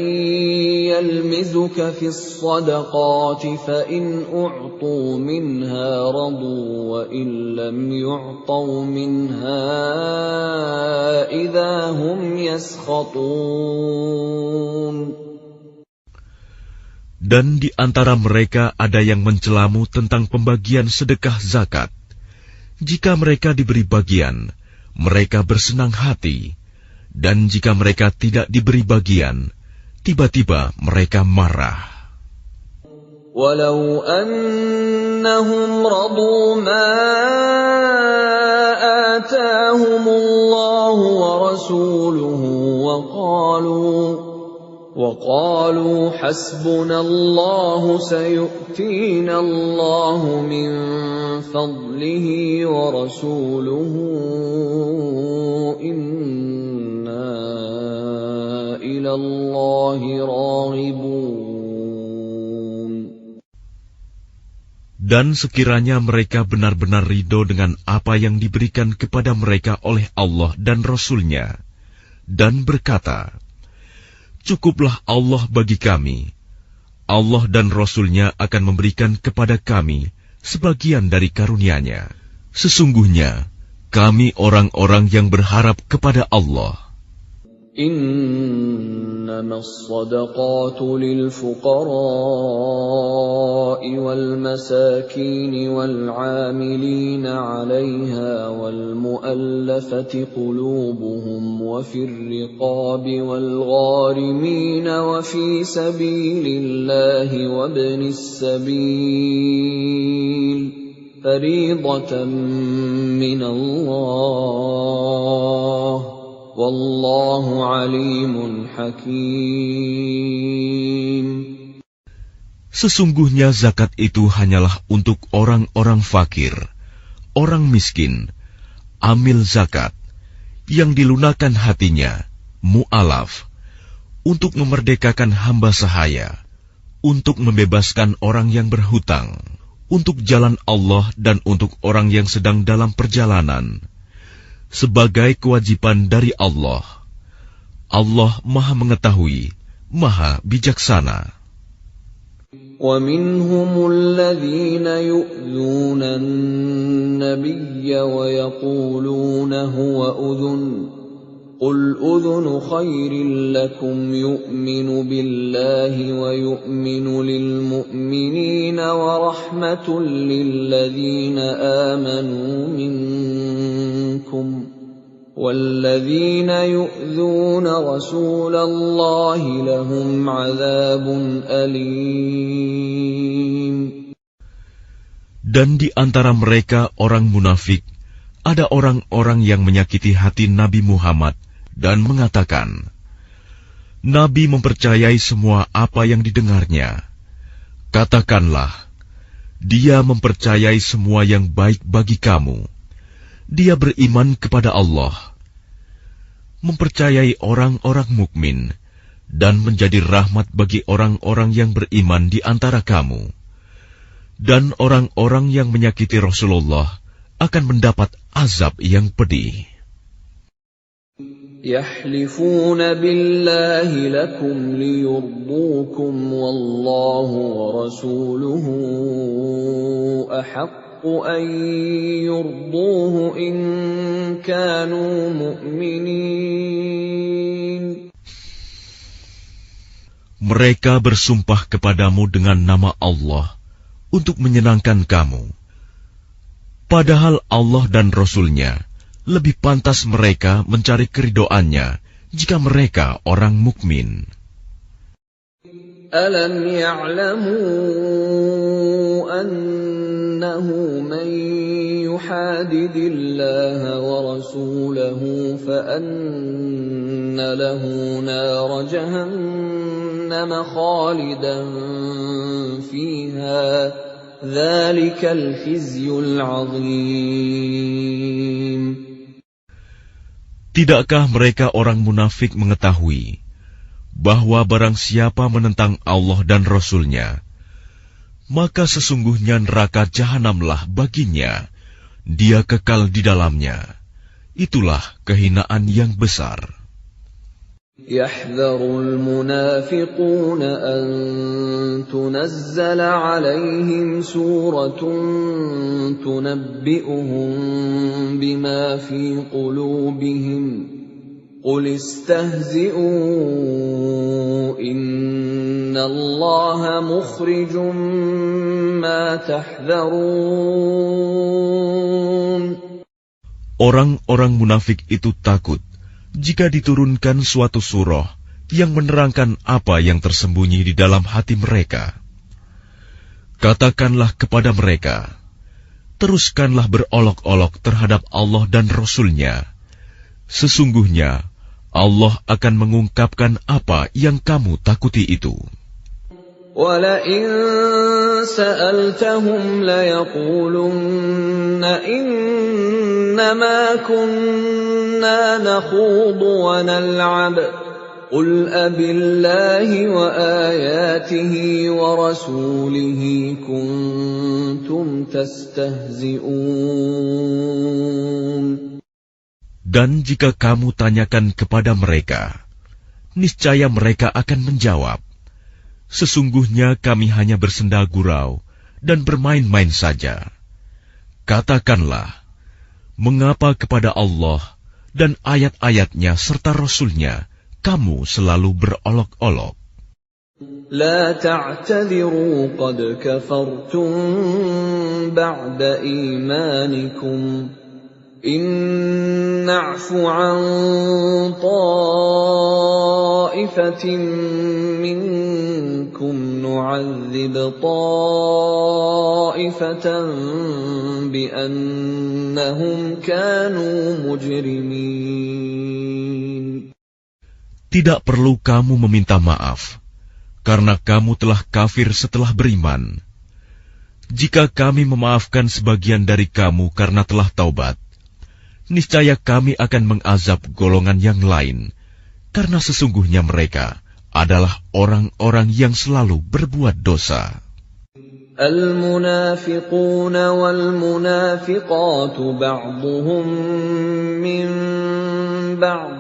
يَلْمِزُكَ فِي الصَّدَقَاتِ فَإِنْ أُعْطُوا مِنْهَا رَضُوا وَإِنْ لَمْ يُعْطَوْا مِنْهَا إِذَا هُمْ يَسْخَطُونَ. Dan di antara mereka ada yang mencelamu tentang pembagian sedekah zakat. Jika mereka diberi bagian, mereka bersenang hati. Dan jika mereka tidak diberi bagian, tiba-tiba mereka marah. Walau annahum radu ma atahumullahu wa rasuluhu wa qalu hasbunallahu sayu'tina Allahu min fadlihi wa rasuluhu Dan sekiranya mereka benar-benar ridho dengan apa yang diberikan kepada mereka oleh Allah dan Rasul-Nya, dan berkata, "Cukuplah Allah bagi kami. Allah dan Rasul-Nya akan memberikan kepada kami sebagian dari karunia-Nya. Sesungguhnya, kami orang-orang yang berharap kepada Allah. إنما الصدقات للفقراء والمساكين والعاملين عليها والمؤلفة قلوبهم وفي الرقاب والغارمين وفي سبيل الله وابن السبيل فريضة من الله Wallahu alimun hakim. Sesungguhnya zakat itu hanyalah untuk orang-orang fakir, orang miskin, amil zakat, yang dilunakan hatinya, mu'alaf, untuk memerdekakan hamba sahaya, untuk membebaskan orang yang berhutang, untuk jalan Allah dan untuk orang yang sedang dalam perjalanan, sebagai kewajiban dari Allah. Allah Maha Mengetahui, Maha Bijaksana. وَمِنْهُمُ الَّذِينَ يُؤْذُونَ النَّبِيَّ وَيَقُولُونَ هُوَ أُذُنٌ قُلْ أُذُنُ خَيْرٍ لَكُمْ يُؤْمِنُ بِاللَّهِ وَيُؤْمِنُ لِلْمُؤْمِنِينَ وَرَحْمَةٌ لِلَّذِينَ آمَنُوا مِنكُمْ وَالَّذِينَ يُؤْذُونَ رَسُولَ اللَّهِ لَهُمْ عَذَابٌ أَلِيمٌ. Dan di antara mereka orang munafik, ada orang-orang yang menyakiti hati Nabi Muhammad dan mengatakan, Nabi mempercayai semua apa yang didengarnya. Katakanlah, dia mempercayai semua yang baik bagi kamu. Dia beriman kepada Allah, mempercayai orang-orang mukmin, dan menjadi rahmat bagi orang-orang yang beriman di antara kamu. Dan orang-orang yang menyakiti Rasulullah akan mendapat azab yang pedih. يَحْلِفُونَ بِاللَّهِ لَكُمْ لِيُرْضُوكُمْ وَاللَّهُ وَرَسُولُهُ أَحَقُّ أَن يُرْضُوهُ إِن كَانُوا مُؤْمِنِينَ. Mereka bersumpah kepadamu dengan nama Allah untuk menyenangkan kamu. Padahal Allah dan Rasul-Nya lebih pantas mereka mencari keridhoannya jika mereka orang mukmin. Alam ya'lamu annahu man yuhadidillaha wa rasulahu fa anna lahu nar jahannam khalidan fiha. Dzalikal khizyul 'adzim. Tidakkah mereka orang munafik mengetahui bahwa barang siapa menentang Allah dan Rasul-Nya, maka sesungguhnya neraka jahanamlah baginya, dia kekal di dalamnya. Itulah kehinaan yang besar. يَحْذَرُ الْمُنَافِقُونَ أَن تُنَزَّلَ عَلَيْهِمْ سُورَةٌ تُنَبِّئُهُم بِمَا فِي قُلُوبِهِمْ قُلِ اسْتَهْزِئُوا إِنَّ اللَّهَ مُخْرِجٌ مَّا تَحْذَرُونَ. Orang-orang munafik itu takut jika diturunkan suatu surah yang menerangkan apa yang tersembunyi di dalam hati mereka. Katakanlah kepada mereka, teruskanlah berolok-olok terhadap Allah dan Rasul-Nya. Sesungguhnya Allah akan mengungkapkan apa yang kamu takuti itu. وَلَئِن سَأَلْتَهُمْ لَيَقُولُنَّ إِنَّمَا كُنَّا نَخُوضُ وَنَلْعَبُ قُلْ أَبِاللَّهِ وَآيَاتِهِ وَرَسُولِهِ كُنتُمْ تَسْتَهْزِئُونَ. Dan jika kamu tanyakan kepada mereka, niscaya mereka akan menjawab, Sesungguhnya kami hanya bersenda gurau dan bermain-main saja. Katakanlah, mengapa kepada Allah dan ayat-ayatnya serta Rasul-Nya kamu selalu berolok-olok? لا تعتذروا قد كفرتم بعد إيمانكم إن نعف عن طائفة منكم نعذب طائفة بأنهم كانوا مجرمين. Tidak perlu kamu meminta maaf, karena kamu telah kafir setelah beriman. Jika kami memaafkan sebagian dari kamu karena telah taubat, niscaya kami akan mengazab golongan yang lain, karena sesungguhnya mereka adalah orang-orang yang selalu berbuat dosa. المنافقون والمنافقات بعضهم من بعض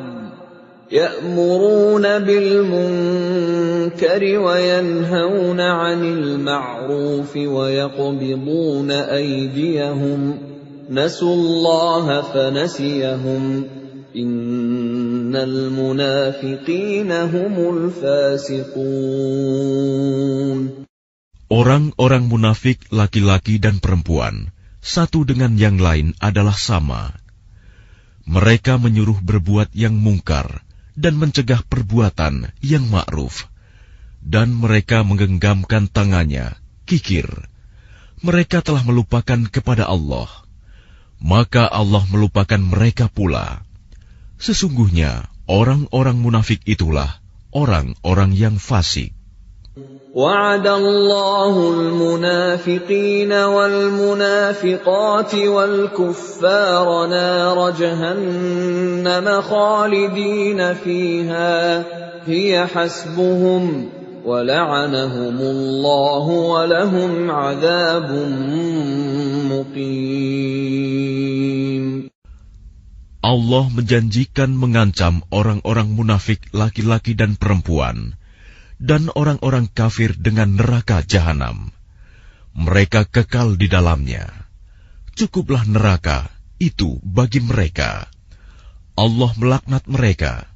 يأمرون بالمنكر وينهون عن المعروف ويقبضون أيديهم نسوا الله فنسيهم إن المنافقين هم الفاسقون. Orang-orang munafik laki-laki dan perempuan, satu dengan yang lain adalah sama. Mereka menyuruh berbuat yang mungkar dan mencegah perbuatan yang ma'ruf. Dan mereka menggenggamkan tangannya, kikir. Mereka telah melupakan kepada Allah. Maka Allah melupakan mereka pula. Sesungguhnya orang-orang munafik itulah orang-orang yang fasik. وعد الله المنافقين والمنافقات والكفار نار جهنم خالدين فيها هي حسبهم ولعنهم الله ولهم عذاب مقيم. Allah menjanjikan mengancam orang-orang munafik laki-laki dan perempuan dan orang-orang kafir dengan neraka jahanam. Mereka kekal di dalamnya. Cukuplah neraka itu bagi mereka. Allah melaknat mereka,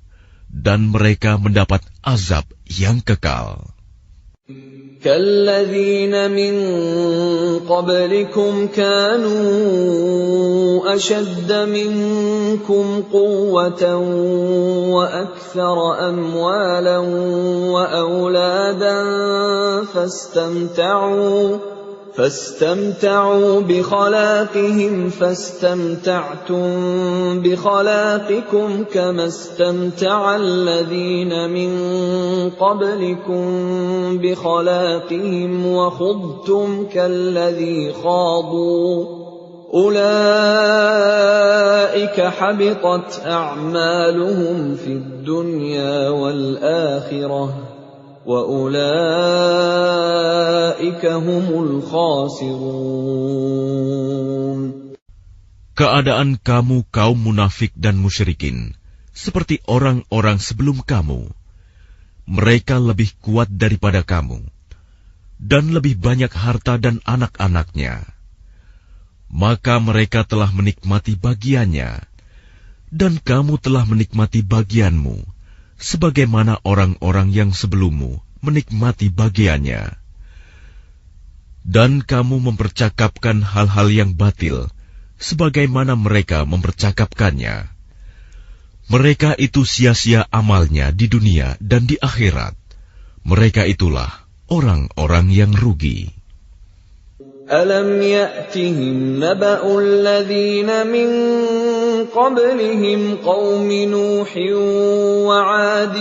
dan mereka mendapat azab yang kekal. كالذين من قبلكم كانوا أشد منكم قوة وأكثر أموالا وأولادا فاستمتعوا بخلاقهم فاستمتعتم بخلاقكم كما استمتع الذين من قبلكم بخلاقهم وخضتم كالذي خاضوا أولئك حبطت أعمالهم في الدنيا والآخرة وَأُولَئِكَ هُمُ الْخَاسِرُونَ. Keadaan kamu kaum munafik dan musyrikin seperti orang-orang sebelum kamu. Mereka lebih kuat daripada kamu dan lebih banyak harta dan anak-anaknya. Maka mereka telah menikmati bagiannya dan kamu telah menikmati bagianmu, sebagaimana orang-orang yang sebelummu menikmati bagiannya. Dan kamu mempercakapkan hal-hal yang batil, sebagaimana mereka mempercakapkannya. Mereka itu sia-sia amalnya di dunia dan di akhirat. Mereka itulah orang-orang yang rugi. أَلَمْ يَأْتِهِمْ نَبَأُ الَّذِينَ مِنْ قَبْلِهِمْ قَوْمِ نُوحٍ وَعَادٍ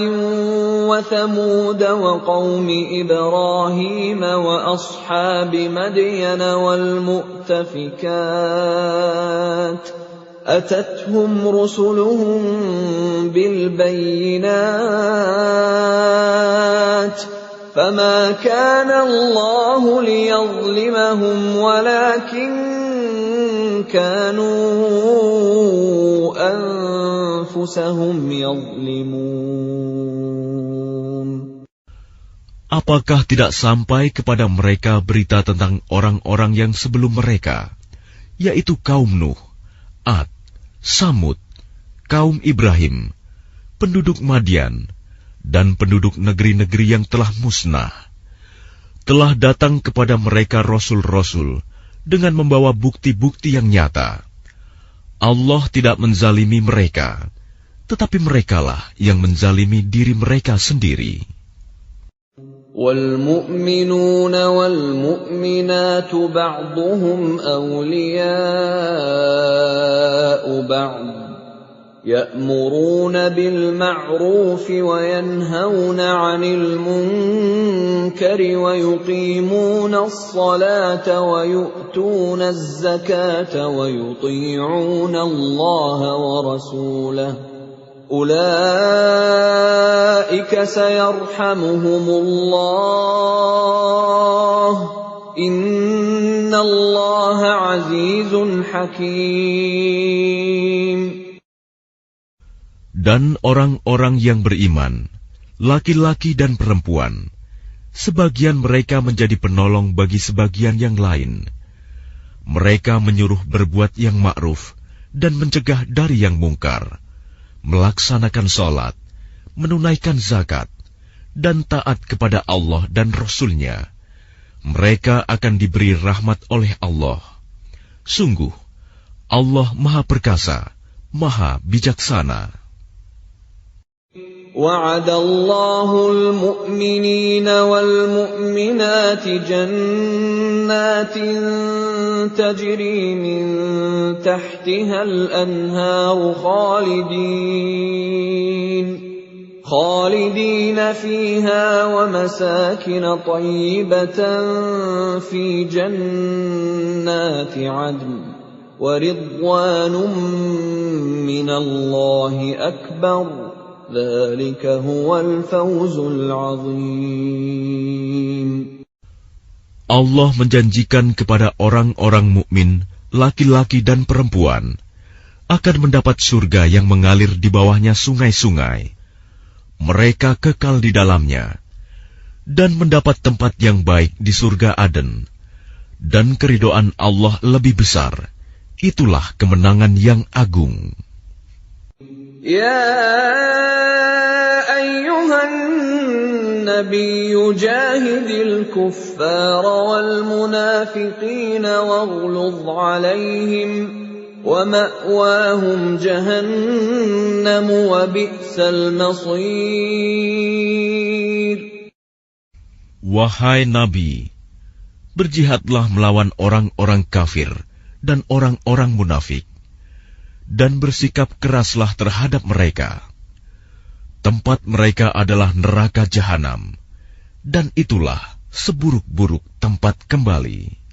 وَثَمُودَ وَقَوْمِ إِبْرَاهِيمَ وَأَصْحَابِ مَدْيَنَ وَالْمُؤْتَفِكَاتِ أَتَتْهُمْ رُسُلُهُم بِالْبَيِّنَاتِ فَمَا كَانَ اللَّهُ لِيَظْلِمَهُمْ وَلَكِنْ كَانُوا أَنفُسَهُمْ يَظْلِمُونَ. Apakah tidak sampai kepada mereka berita tentang orang-orang yang sebelum mereka, yaitu kaum Nuh, Ad, Samud, kaum Ibrahim, penduduk Madian, dan penduduk negeri-negeri yang telah musnah? Telah datang kepada mereka rasul-rasul dengan membawa bukti-bukti yang nyata. Allah tidak menzalimi mereka, tetapi merekalah yang menzalimi diri mereka sendiri. وَالْمُؤْمِنُونَ وَالْمُؤْمِنَاتُ بَعْضُهُمْ أَوْلِيَاءُ بَعْضٍ يَأْمُرُونَ بِالْمَعْرُوفِ وَيَنْهَوْنَ عَنِ الْمُنكَرِ وَيُقِيمُونَ الصَّلَاةَ وَيُؤْتُونَ الزَّكَاةَ وَيُطِيعُونَ اللَّهَ وَرَسُولَهُ أُولَئِكَ سَيَرْحَمُهُمُ اللَّهُ إِنَّ اللَّهَ عَزِيزٌ حَكِيمٌ. Dan orang-orang yang beriman, laki-laki dan perempuan, sebagian mereka menjadi penolong bagi sebagian yang lain. Mereka menyuruh berbuat yang ma'ruf dan mencegah dari yang mungkar, melaksanakan sholat, menunaikan zakat, dan taat kepada Allah dan Rasul-Nya. Mereka akan diberi rahmat oleh Allah. Sungguh, Allah Maha Perkasa, Maha Bijaksana. وَعَدَ اللَّهُ الْمُؤْمِنِينَ وَالْمُؤْمِنَاتِ جَنَّاتٍ تَجْرِي مِنْ تَحْتِهَا الْأَنْهَارُ خَالِدِينَ فِيهَا وَمَسَاكِنَ طَيِّبَةً فِي جَنَّاتِ عَدْنٍ وَرِضْوَانٌ مِّنَ اللَّهِ أَكْبَرُ ذَلِكَ هُوَ الْفَوْزُ الْعَظِيمُ. Allah menjanjikan kepada orang-orang mukmin, laki-laki dan perempuan, akan mendapat surga yang mengalir di bawahnya sungai-sungai. Mereka kekal di dalamnya, dan mendapat tempat yang baik di surga Aden. Dan keridhaan Allah lebih besar. Itulah kemenangan yang agung. يا أيها النبي جاهد الكفار والمنافقين واغلظ عليهم ومأواهم جهنم وبئس المصير. Wahai Nabi, berjihadlah melawan orang-orang kafir dan orang-orang munafik, dan bersikap keraslah terhadap mereka. Tempat mereka adalah neraka jahanam, dan itulah seburuk-buruk tempat kembali.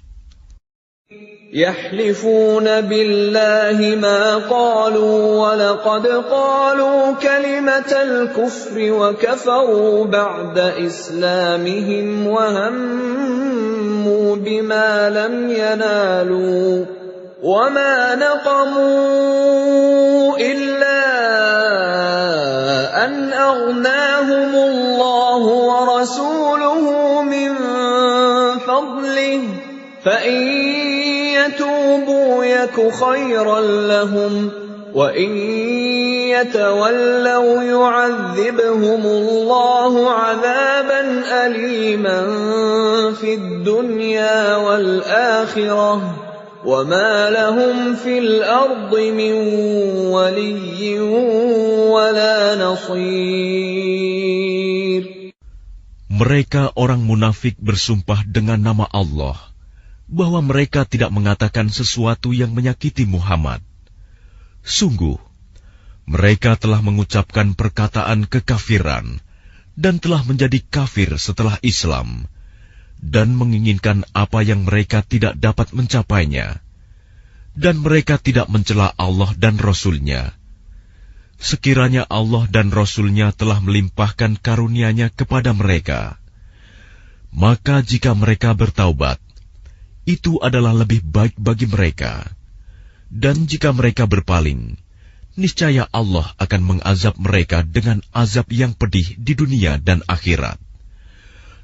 يحلفون بالله ما قالوا ولقد قالوا كلمة الكفر وكفروا بعد إسلامهم وهموا بما لم ينالوا وما نقموا إلا أن أغناهم الله ورسوله من فضله فإن يتوبوا يك خيرا لهم وإن يتولوا يعذبهم الله عذابا أليما في الدنيا والآخرة وما لهم في الأرض من ولي ولا نصير. Mereka orang munafik bersumpah dengan nama Allah bahwa mereka tidak mengatakan sesuatu yang menyakiti Muhammad. Sungguh, mereka telah mengucapkan perkataan kekafiran dan telah menjadi kafir setelah Islam, dan menginginkan apa yang mereka tidak dapat mencapainya, dan mereka tidak mencela Allah dan Rasul-Nya. Sekiranya Allah dan Rasul-Nya telah melimpahkan karunia-Nya kepada mereka, maka jika mereka bertaubat, itu adalah lebih baik bagi mereka. Dan jika mereka berpaling, niscaya Allah akan mengazab mereka dengan azab yang pedih di dunia dan akhirat.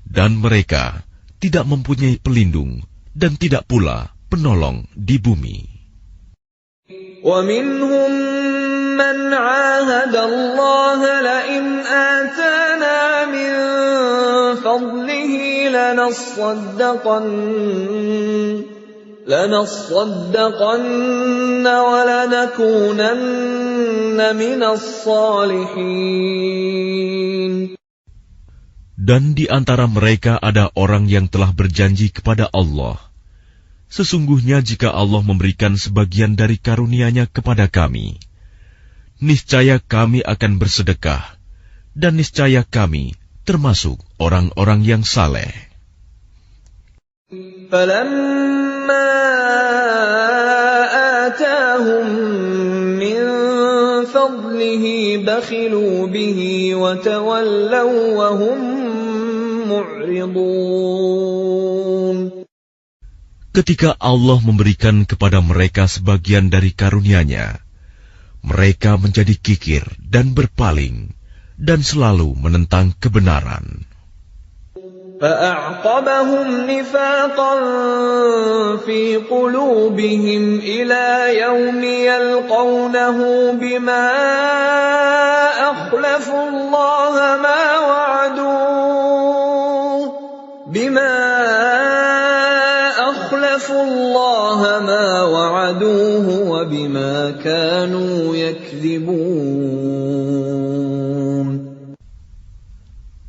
Dan mereka tidak mempunyai pelindung dan tidak pula penolong di bumi. وَمِنْهُمْ مَنْ عَاهَدَ اللَّهَ لَئِنْ آتَانَا مِنْ فَضْلِهِ لَنَصَّدَّقَنَّ وَلَنَكُونَنَّ مِنَ الصَّالِحِينَ. Dan di antara mereka ada orang yang telah berjanji kepada Allah, sesungguhnya jika Allah memberikan sebagian dari karunia-Nya kepada kami, niscaya kami akan bersedekah, dan niscaya kami termasuk orang-orang yang saleh. فَلَمَّا آتَاهُم مِّن فَضْلِهِ بَخِلُوا بِهِ وَتَوَلَّوْا وَهُم مُّعْرِضُونَ. Ketika Allah memberikan kepada mereka sebagian dari karunia-Nya, mereka menjadi kikir dan berpaling, dan selalu menentang kebenaran. فَأَعْقَبَهُمْ نِفَاقًا فِي قُلُوبِهِمْ إِلَى يَوْمِ يَلْقَوْنَهُ بِمَا أَخْلَفُوا اللَّهَ مَا وَعَدُوهُ وَبِمَا كَانُوا يَكْذِبُونَ.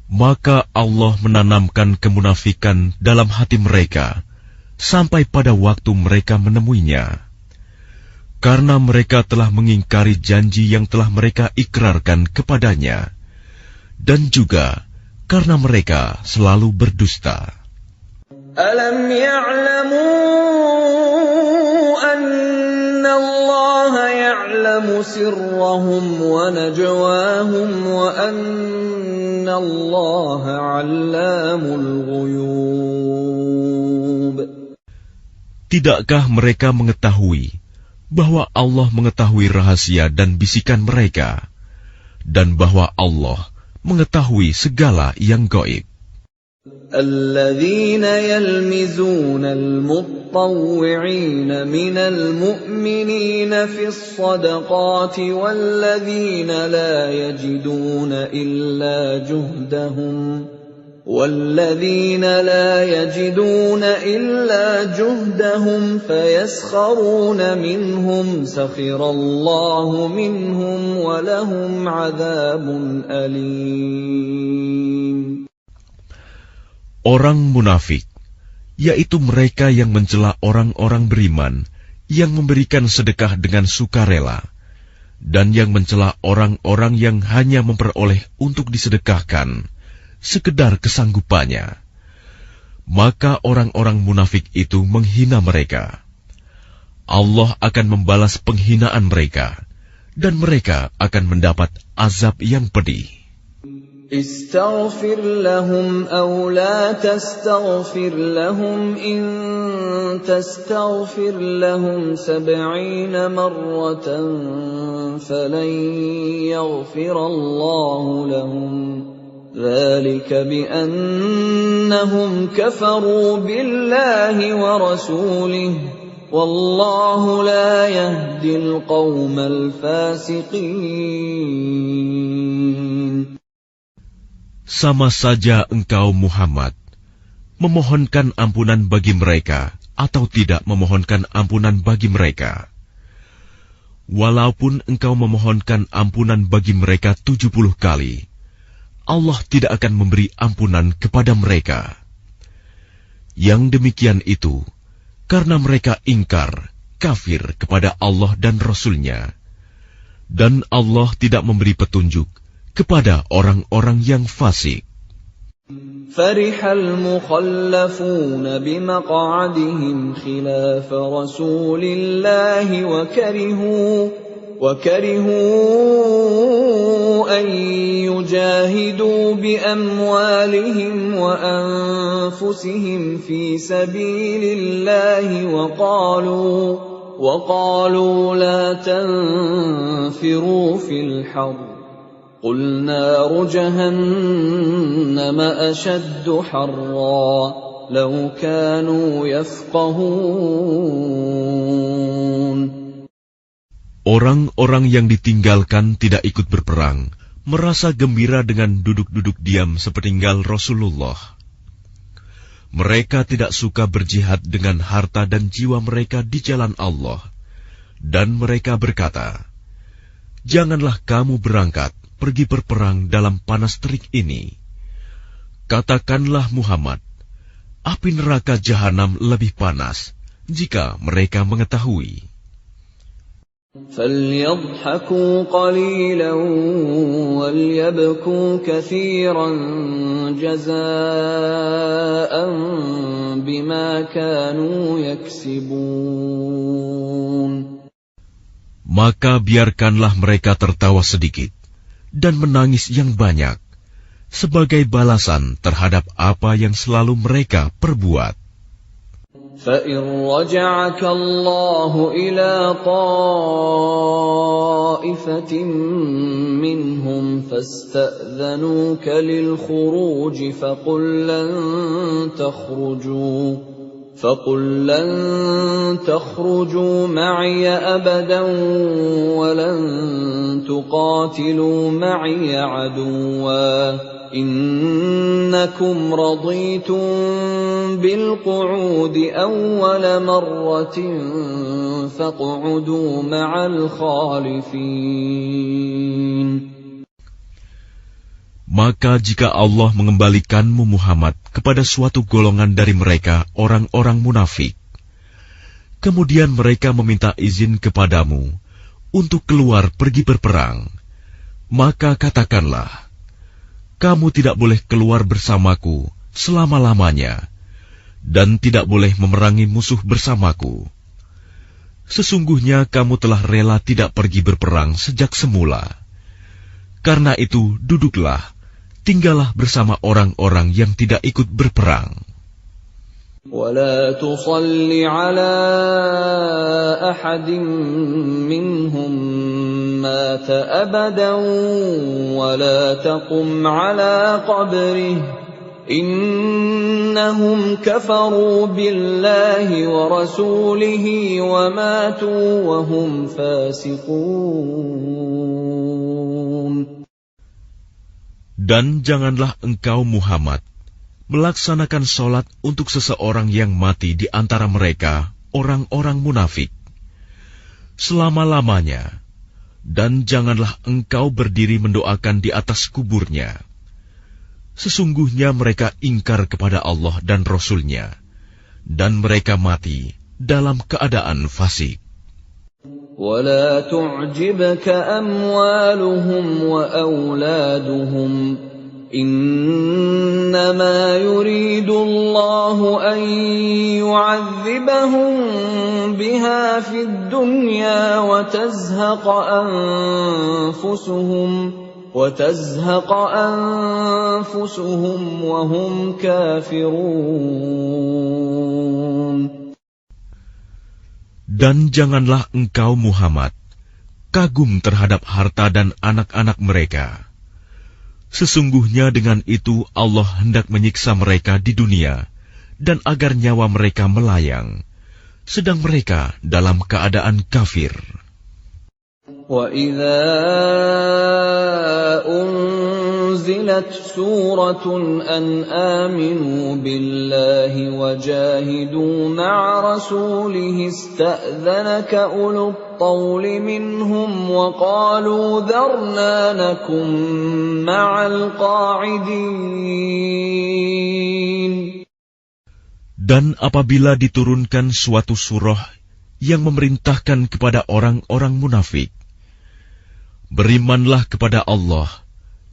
Maka Allah menanamkan kemunafikan dalam hati mereka sampai pada waktu mereka menemuinya, karena mereka telah mengingkari janji yang telah mereka ikrarkan kepadanya, dan juga karena mereka selalu berdusta. Alam ya'lamu anna Allah ya'lamu sirrahum wa najwahum wa anna Allah 'allamul ghuyub. Tidakkah mereka mengetahui bahwa Allah mengetahui rahasia dan bisikan mereka, dan bahwa Allah mengetahui segala yang gaib? الذين يلمزون المطوعين من المؤمنين في الصدقات والذين لا يجدون إلا جهدهم فيسخرون منهم سخر الله منهم ولهم عذاب أليم. Orang munafik, yaitu mereka yang mencela orang-orang beriman yang memberikan sedekah dengan sukarela, dan yang mencela orang-orang yang hanya memperoleh untuk disedekahkan sekedar kesanggupannya. Maka orang-orang munafik itu menghina mereka. Allah akan membalas penghinaan mereka, dan mereka akan mendapat azab yang pedih. استغفر لهم أو لا تستغفر لهم إن تستغفر لهم 70 مرة فلن يغفر الله لهم ذلك بأنهم كفروا بالله ورسوله والله لا يهدي القوم الفاسقين. Sama saja engkau Muhammad memohonkan ampunan bagi mereka atau tidak memohonkan ampunan bagi mereka. Walaupun engkau memohonkan ampunan bagi mereka 70 kali, Allah tidak akan memberi ampunan kepada mereka. Yang demikian itu karena mereka ingkar, kafir kepada Allah dan Rasul-Nya, dan Allah tidak memberi petunjuk kepada orang-orang yang fasik. فرح المخلفون بمقعدهم خلاف رسول الله وكرهوا أن يجاهدوا بأموالهم وأنفسهم في سبيل الله وقالوا لا تنفروا في الحر قُلْ نَارُ جَهَنَّمَ أَشَدُّ حَرًّا لَوْ كَانُوا يَفْقَهُونَ. Orang-orang yang ditinggalkan tidak ikut berperang merasa gembira dengan duduk-duduk diam sepeninggal Rasulullah. Mereka tidak suka berjihad dengan harta dan jiwa mereka di jalan Allah. Dan mereka berkata, "Janganlah kamu berangkat pergi berperang dalam panas terik ini." Katakanlah Muhammad, api neraka jahanam lebih panas jika mereka mengetahui. فَلْيَضْحَكُوا قَلِيلًا وَلْيَبْكُوا كَثِيرًا جَزَاءً بِمَا كَانُوا يَكْسِبُونَ. Maka biarkanlah mereka tertawa sedikit dan menangis yang banyak sebagai balasan terhadap apa yang selalu mereka perbuat. فَإِنْ رَجَعَكَ اللَّهُ إِلَى طَائِفَةٍ مِّنْهُمْ فَاسْتَأْذَنُوكَ لِلْخُرُوجِ فَقُلْ لَنْ تَخْرُجُوا مَعِيَ أَبَدًا وَلَنْ تُقَاتِلُوا مَعِيَ عَدُوًّا إِنَّكُمْ رَضِيتُمْ بِالْقُعُودِ أَوَّلَ مَرَّةٍ فَاقْعُدُوا مَعَ الْخَالِفِينَ. Maka jika Allah mengembalikanmu Muhammad kepada suatu golongan dari mereka, orang-orang munafik, kemudian mereka meminta izin kepadamu untuk keluar pergi berperang, maka katakanlah, kamu tidak boleh keluar bersamaku selama-lamanya, dan tidak boleh memerangi musuh bersamaku. Sesungguhnya kamu telah rela tidak pergi berperang sejak semula. Karena itu, duduklah, tinggallah bersama orang-orang yang tidak ikut berperang. وَلَا تُصَلِّ عَلَى أَحَدٍ مِّنْهُمْ مَاتَ أَبَدًا وَلَا تَقُمْ عَلَى قَبْرِهِ إِنَّهُمْ كَفَرُوا بِاللَّهِ وَرَسُولِهِ وَمَاتُوا وَهُمْ فَاسِقُونَ. Dan janganlah engkau Muhammad melaksanakan sholat untuk seseorang yang mati di antara mereka, orang-orang munafik, selama-lamanya, dan janganlah engkau berdiri mendoakan di atas kuburnya. Sesungguhnya mereka ingkar kepada Allah dan Rasul-Nya, dan mereka mati dalam keadaan fasik. وَلَا تُعْجِبْكَ أَمْوَالُهُمْ وَأَوْلَادُهُمْ إِنَّمَا يُرِيدُ اللَّهُ أَن يُعَذِّبَهُم بِهَا فِي الدُّنْيَا وَتَزْهَقَ أَنفُسُهُمْ وَهُمْ كَافِرُونَ. Dan janganlah engkau Muhammad kagum terhadap harta dan anak-anak mereka. Sesungguhnya dengan itu Allah hendak menyiksa mereka di dunia, dan agar nyawa mereka melayang, sedang mereka dalam keadaan kafir. وَإِذَا أُنْزِلَتْ سُورَةٌ أَنْ آمِنُوا بِاللَّهِ وَجَاهِدُوا مَعَ رَسُولِهِ اسْتَأْذَنَكَ أُولُو الطَّوْلِ مِنْهُمْ وَقَالُوا ذَرْنَا نَكُنْ مَعَ الْقَاعِدِينَ. Dan apabila diturunkan suatu surah yang memerintahkan kepada orang-orang munafik, berimanlah kepada Allah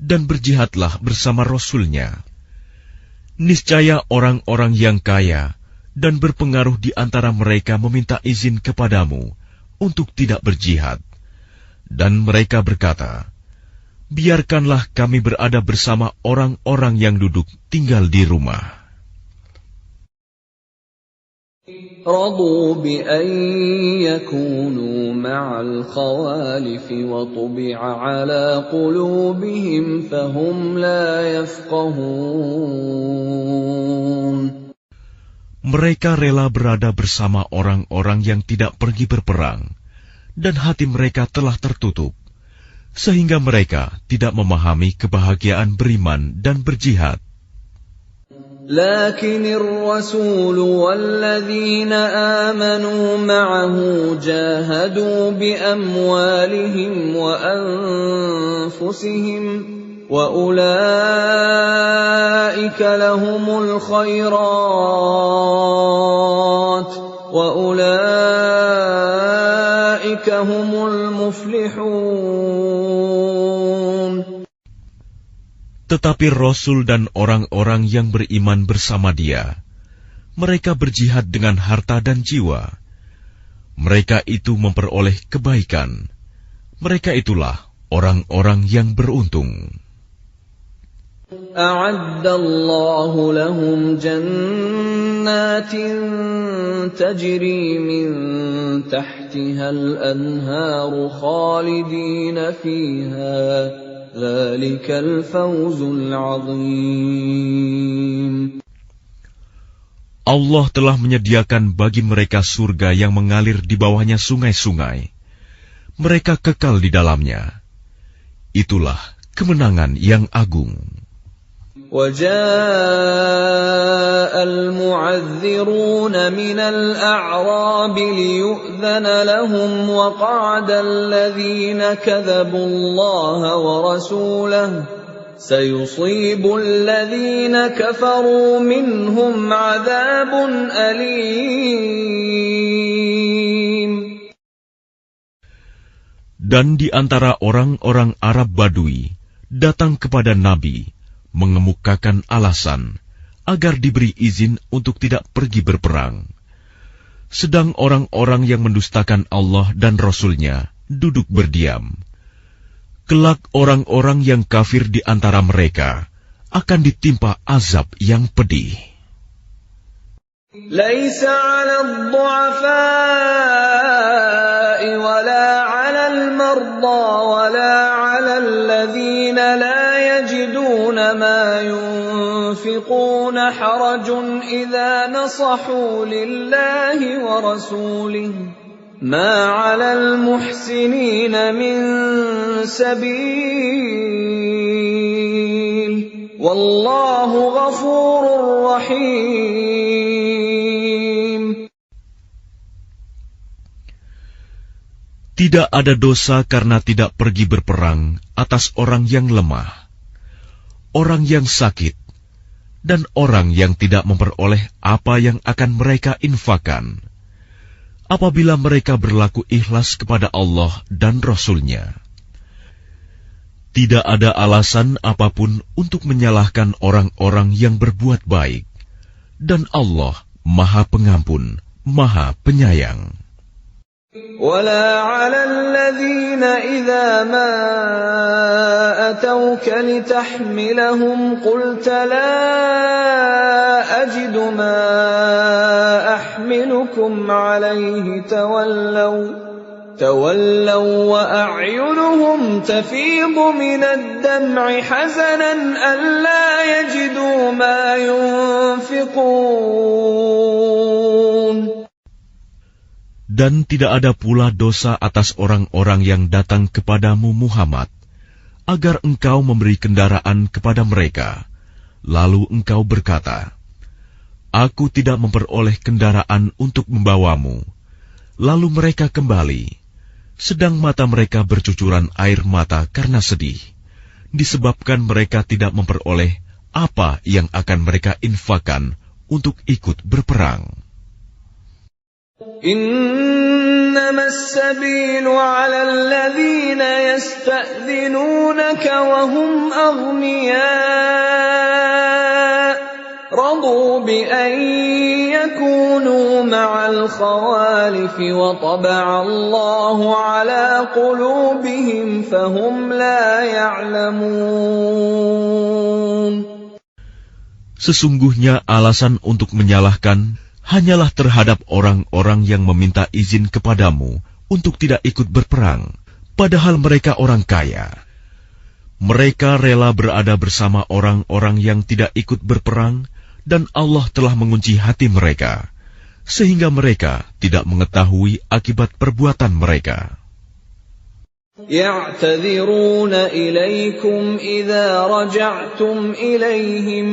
dan berjihadlah bersama Rasul-Nya. Niscaya orang-orang yang kaya dan berpengaruh di antara mereka meminta izin kepadamu untuk tidak berjihad. Dan mereka berkata, biarkanlah kami berada bersama orang-orang yang duduk tinggal di rumah. رضوا بأن يكونوا مع الخوالف وطبع على قلوبهم فهم لا يفقهون. Mereka rela berada bersama orang-orang yang tidak pergi berperang, dan hati mereka telah tertutup, sehingga mereka tidak memahami kebahagiaan beriman dan berjihad. لكن الرسول والذين آمنوا معه جاهدوا بأموالهم وأنفسهم وأولئك لهم الخيرات وأولئك هم المفلحون. Tetapi Rasul dan orang-orang yang beriman bersama dia, mereka berjihad dengan harta dan jiwa. Mereka itu memperoleh kebaikan. Mereka itulah orang-orang yang beruntung. A'addallahu lahum jannatin tajri min tahtiha al-anharu khalidina fiha. Allah telah menyediakan bagi mereka surga yang mengalir di bawahnya sungai-sungai. Mereka kekal di dalamnya. Itulah kemenangan yang agung. وَجَاءَ الْمُعَذِّرُونَ مِنَ الْأَعْرَابِ لِيُؤْذَنَ لَهُمْ وَقَعَدَ الَّذِينَ كَذَبُوا اللَّهَ وَرَسُولَهُ سَيُصِيبُ الَّذِينَ كَفَرُوا مِنْهُمْ عَذَابٌ أَلِيمٌ. Dan di antara orang-orang Arab Badui datang kepada Nabi mengemukakan alasan agar diberi izin untuk tidak pergi berperang. Sedang orang-orang yang mendustakan Allah dan Rasul-Nya duduk berdiam. Kelak orang-orang yang kafir di antara mereka akan ditimpa azab yang pedih. Laisa 'alal du'afa'i wala 'alal marda wala 'alal ladzina la yajiduna ma yunfiquna harajun idza nasahu lillahi wa rasulihi ma 'alal muhsinina min sabil wallahu ghafurur rahim. Tidak ada dosa karena tidak pergi berperang atas orang yang lemah, orang yang sakit, dan orang yang tidak memperoleh apa yang akan mereka infakkan, apabila mereka berlaku ikhlas kepada Allah dan Rasul-Nya. Tidak ada alasan apapun untuk menyalahkan orang-orang yang berbuat baik, dan Allah Maha Pengampun, Maha Penyayang. ولا على الذين إذا ما أتوك لتحملهم قلت لا أجد ما أحملكم عليه تولوا وأعينهم تفيض من الدمع حزنا ألا يجدوا ما ينفقون. Dan tidak ada pula dosa atas orang-orang yang datang kepadamu Muhammad, agar engkau memberi kendaraan kepada mereka. Lalu engkau berkata, Aku tidak memperoleh kendaraan untuk membawamu. Lalu mereka kembali, sedang mata mereka bercucuran air mata karena sedih, disebabkan mereka tidak memperoleh apa yang akan mereka infakkan untuk ikut berperang. إنما السبيل على الذين يستأذنونك وهم أغنياء رضوا بأن يكونوا مع الخوالف وطبع الله على قلوبهم فهم لا يعلمون. Sesungguhnya alasan untuk menyalahkan hanyalah terhadap orang-orang yang meminta izin kepadamu untuk tidak ikut berperang, padahal mereka orang kaya. Mereka rela berada bersama orang-orang yang tidak ikut berperang, dan Allah telah mengunci hati mereka, sehingga mereka tidak mengetahui akibat perbuatan mereka. يَعْتَذِرُونَ إِلَيْكُمْ إِذَا رَجَعْتُمْ إِلَيْهِمْ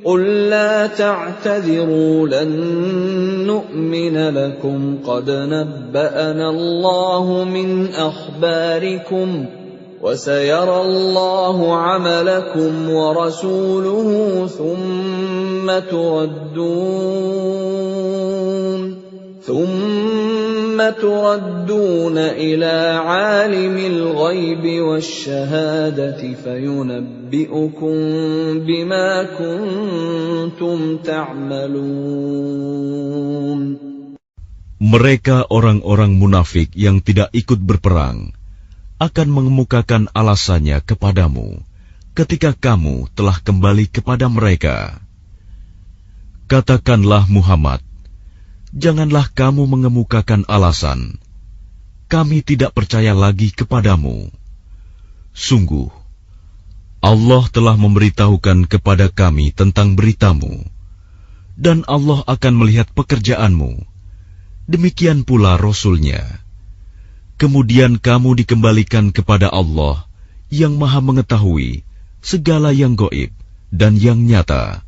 قُل لَّا تَعْتَذِرُوا لَن نُّؤْمِنَ لَكُمْ قَدْ نَبَّأَنَا اللَّهُ مِنْ أَخْبَارِكُمْ وَسَيَرَى اللَّهُ عَمَلَكُمْ وَرَسُولُهُ ثُمَّ تُرَدُّونَ إِلَى عَالِمِ الْغَيْبِ وَالشَّهَادَةِ فَيُنَبِّئُكُم بِمَا كُنتُمْ تَعْمَلُونَ. Mereka orang-orang munafik yang tidak ikut berperang akan mengemukakan alasannya kepadamu ketika kamu telah kembali kepada mereka. Katakanlah Muhammad, janganlah kamu mengemukakan alasan, kami tidak percaya lagi kepadamu. Sungguh, Allah telah memberitahukan kepada kami tentang beritamu, dan Allah akan melihat pekerjaanmu. Demikian pula Rasul-Nya. Kemudian kamu dikembalikan kepada Allah yang Maha Mengetahui segala yang gaib dan yang nyata.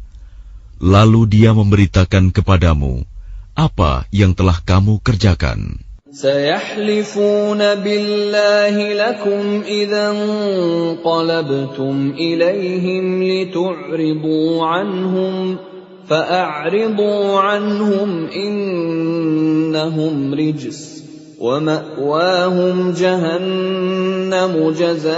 Lalu Dia memberitakan kepadamu apa yang telah kamu kerjakan. سَيَحْلِفُونَ بِاللَّهِ لَكُمْ إِذَا انقَلَبْتُمْ إِلَيْهِمْ لِتُعْرِضُوا عَنْهُمْ فَأَعْرِضُوا عَنْهُمْ إِنَّهُمْ رِجْسٌ وَمَأْوَاهُمْ جَهَنَّمُ جَزَاءً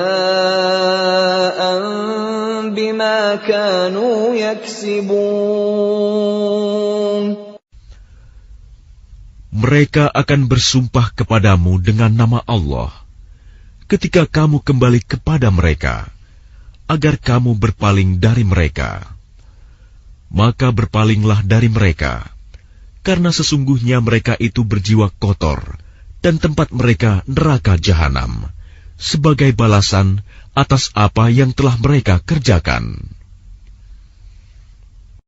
بِمَا كَانُوا يَكْسِبُونَ. Mereka akan bersumpah kepadamu dengan nama Allah ketika kamu kembali kepada mereka, agar kamu berpaling dari mereka. Maka berpalinglah dari mereka, karena sesungguhnya mereka itu berjiwa kotor, dan tempat mereka neraka jahanam, sebagai balasan atas apa yang telah mereka kerjakan.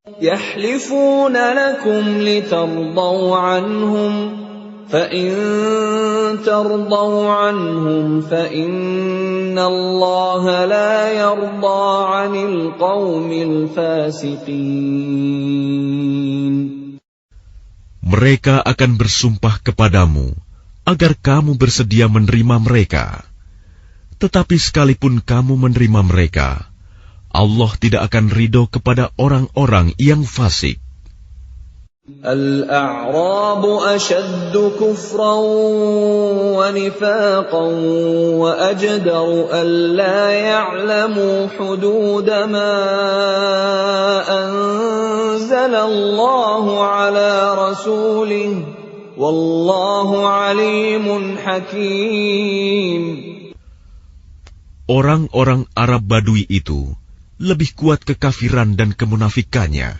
يَحْلِفُونَ لَكُمْ لِتَرْضَوْا عَنْهُمْ فَإِن تَرْضَوْا عَنْهُمْ فَإِنَّ اللَّهَ لَا يَرْضَىٰ عَنِ الْقَوْمِ الْفَاسِقِينَ. Mereka akan bersumpah kepadamu agar kamu bersedia menerima mereka. Tetapi sekalipun kamu menerima mereka, Allah tidak akan ridho kepada orang-orang yang fasik. الْأَعْرَابُ أَشَدُّ كُفْرًا وَنِفَاقًا وَأَجْدَرُ أَلَّا يَعْلَمُوا حُدُودَ مَا أَنزَلَ اللَّهُ عَلَى رَسُولِهِ وَاللَّهُ عَلِيمٌ حَكِيمٌ. Orang-orang Arab Badui itu lebih kuat kekafiran dan kemunafikannya,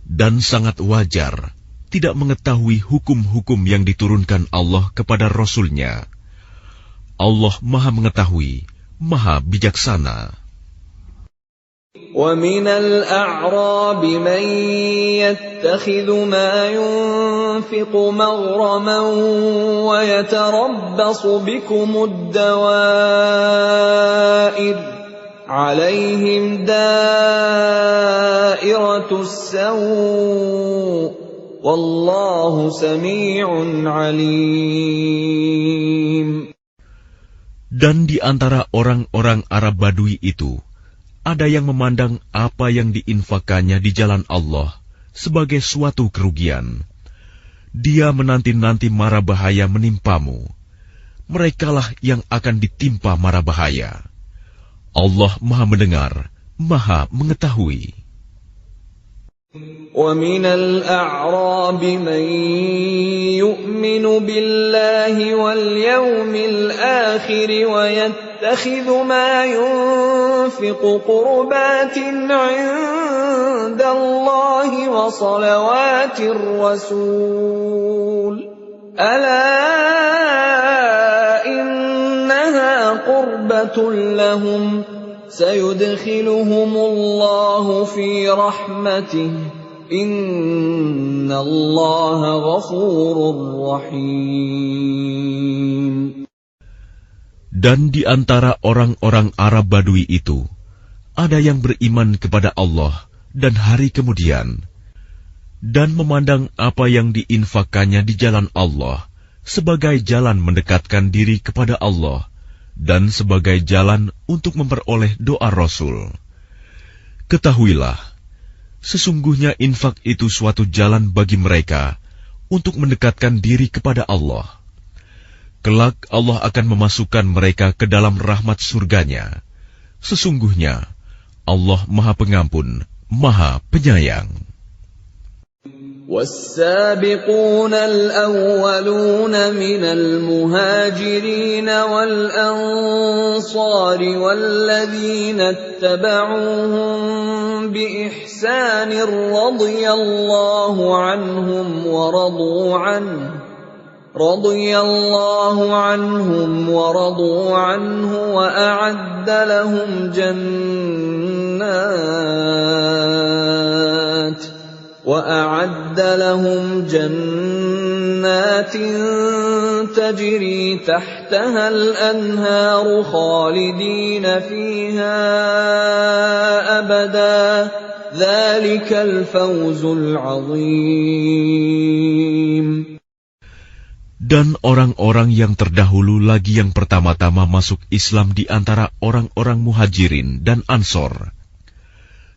dan sangat wajar tidak mengetahui hukum-hukum yang diturunkan Allah kepada Rasul-Nya. Allah Maha Mengetahui, Maha Bijaksana. وَمِنَ الْأَعْرَابِ مَن يَتَّخِذُ مَا يُنفِقُ مَغْرَمًا وَيَتَرَبَّصُ بِكُمُ الدَّوَائِرَ عَلَيْهِمْ دَائِرَةُ السَّوْءِ وَاللَّهُ سَمِيعٌ عَلِيمٌ. Dan di antara orang-orang Arab Badui itu, ada yang memandang apa yang diinfakannya di jalan Allah sebagai suatu kerugian. Dia menanti-nanti mara bahaya menimpamu. Merekalah yang akan ditimpa mara bahaya. Allah Maha Mendengar, Maha Mengetahui. وَمِنَ الْأَعْرَابِ مَن يُؤْمِنُ بِاللَّهِ وَالْيَوْمِ الْآخِرِ وَيَتَّخِذُ يتخذ ما ينفق قربات عند الله وصلوات الرسول ألا إنها قربة لهم سيدخلهم الله في رحمته إن الله غفور رحيم. Dan di antara orang-orang Arab Badui itu, ada yang beriman kepada Allah dan hari kemudian, dan memandang apa yang diinfakkannya di jalan Allah sebagai jalan mendekatkan diri kepada Allah dan sebagai jalan untuk memperoleh doa Rasul. Ketahuilah, sesungguhnya infak itu suatu jalan bagi mereka untuk mendekatkan diri kepada Allah. Kelak Allah akan memasukkan mereka ke dalam rahmat surganya. Sesungguhnya Allah Maha Pengampun, Maha Penyayang. والسابقون الأولون من المهاجرين والأنصار والذين اتبعوهم بإحسان رضي الله عنهم ورضوا عنه وأعد لهم جنات تجري تحتها الأنهار خالدين فيها أبدا ذلك الفوز العظيم. Dan orang-orang yang terdahulu lagi yang pertama-tama masuk Islam di antara orang-orang Muhajirin dan Ansor,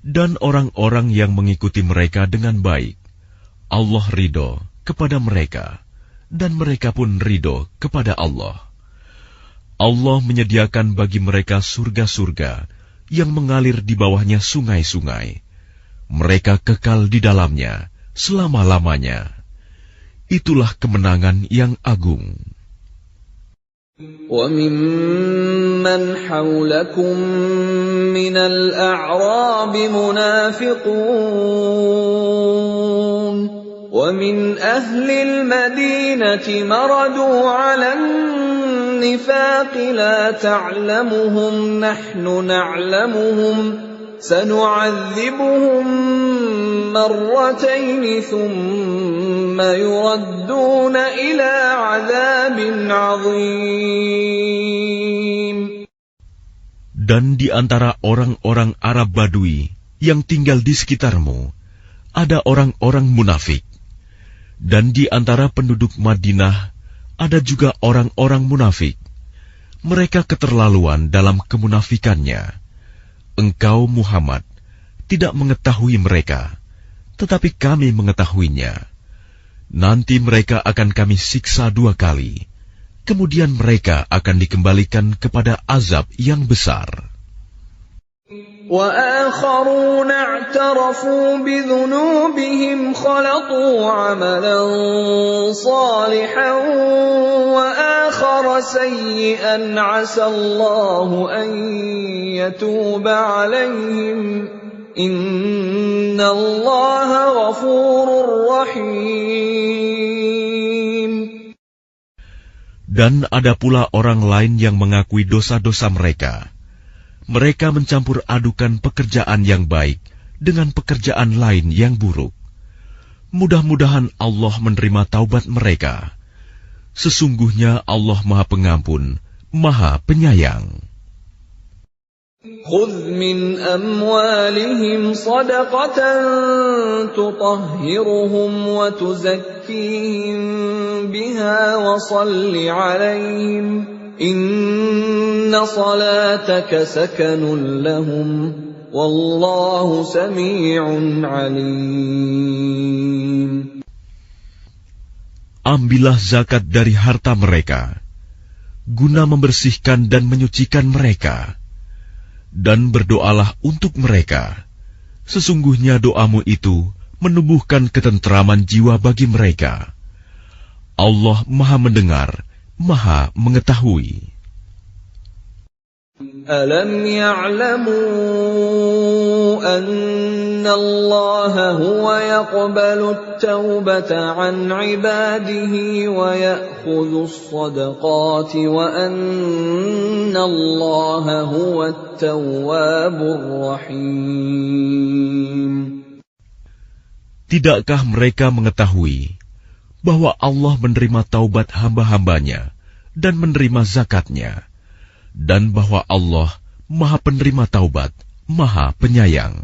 dan orang-orang yang mengikuti mereka dengan baik, Allah ridho kepada mereka, dan mereka pun ridho kepada Allah. Allah menyediakan bagi mereka surga-surga yang mengalir di bawahnya sungai-sungai. Mereka kekal di dalamnya selama-lamanya. Itulah kemenangan yang agung. وَمِمَّنْ حَوْلَكُمْ مِنَ الْأَعْرَابِ مُنَافِقُونَ وَمِنْ أَهْلِ الْمَدِينَةِ مَرَدُوا عَلَى النِّفَاقِ لَا تَعْلَمُهُمْ نَحْنُ نَعْلَمُهُمْ سَنُعَذِّبُهُمْ مرتين ثم يردون إلى عذاب عظيم. Dan di antara orang-orang Arab Badui yang tinggal di sekitarmu, ada orang-orang munafik. Dan di antara penduduk Madinah, ada juga orang-orang munafik. Mereka keterlaluan dalam kemunafikannya. Engkau, Muhammad, tidak mengetahui mereka, tetapi kami mengetahuinya. Nanti mereka akan kami siksa 2 kali. Kemudian mereka akan dikembalikan kepada azab yang besar. وَآخَرُونَ اعْتَرَفُوا بِذُنُوبِهِمْ خَلَطُوا عَمَلًا صَالِحًا وَآخَرَ سَيِّئًا عَسَى اللَّهُ أَن يَتُوبَ عَلَيْهِمْ إِنَّ اللَّهَ غَفُورٌ رَّحِيمٌ. Dan ada pula orang lain yang mengakui dosa-dosa mereka. Mereka mencampur adukan pekerjaan yang baik dengan pekerjaan lain yang buruk. Mudah-mudahan Allah menerima taubat mereka. Sesungguhnya Allah Maha Pengampun, Maha Penyayang. خُذْ مِنْ أَمْوَالِهِمْ صَدَقَةً تُطَهِّرُهُمْ وَتُزَكِّيهِمْ بِهَا وَصَلِّ عَلَيْهِمْ إِنَّ صَلَاتَكَ سَكَنٌ لَهُمْ وَاللَّهُ سَمِيعٌ عَلِيمٌ. Ambillah zakat dari harta mereka, guna membersihkan dan menyucikan mereka. Dan berdoalah untuk mereka. Sesungguhnya doamu itu menumbuhkan ketentraman jiwa bagi mereka. Allah Maha Mendengar, Maha Mengetahui. أَلَمْ يَعْلَمُوا أَنَّ اللَّهَ هُوَ يَقْبَلُ التَّوْبَةَ عَنْ عِبَادِهِ وَيَأْخُذُ الصَّدَقَاتِ وَأَنَّ اللَّهَ هُوَ التَّوَّابُ الرَّحِيمُ. Tidakkah mereka mengetahui bahwa Allah menerima taubat hamba-hambanya dan menerima zakatnya, dan bahwa Allah Maha Penerima Taubat, Maha Penyayang.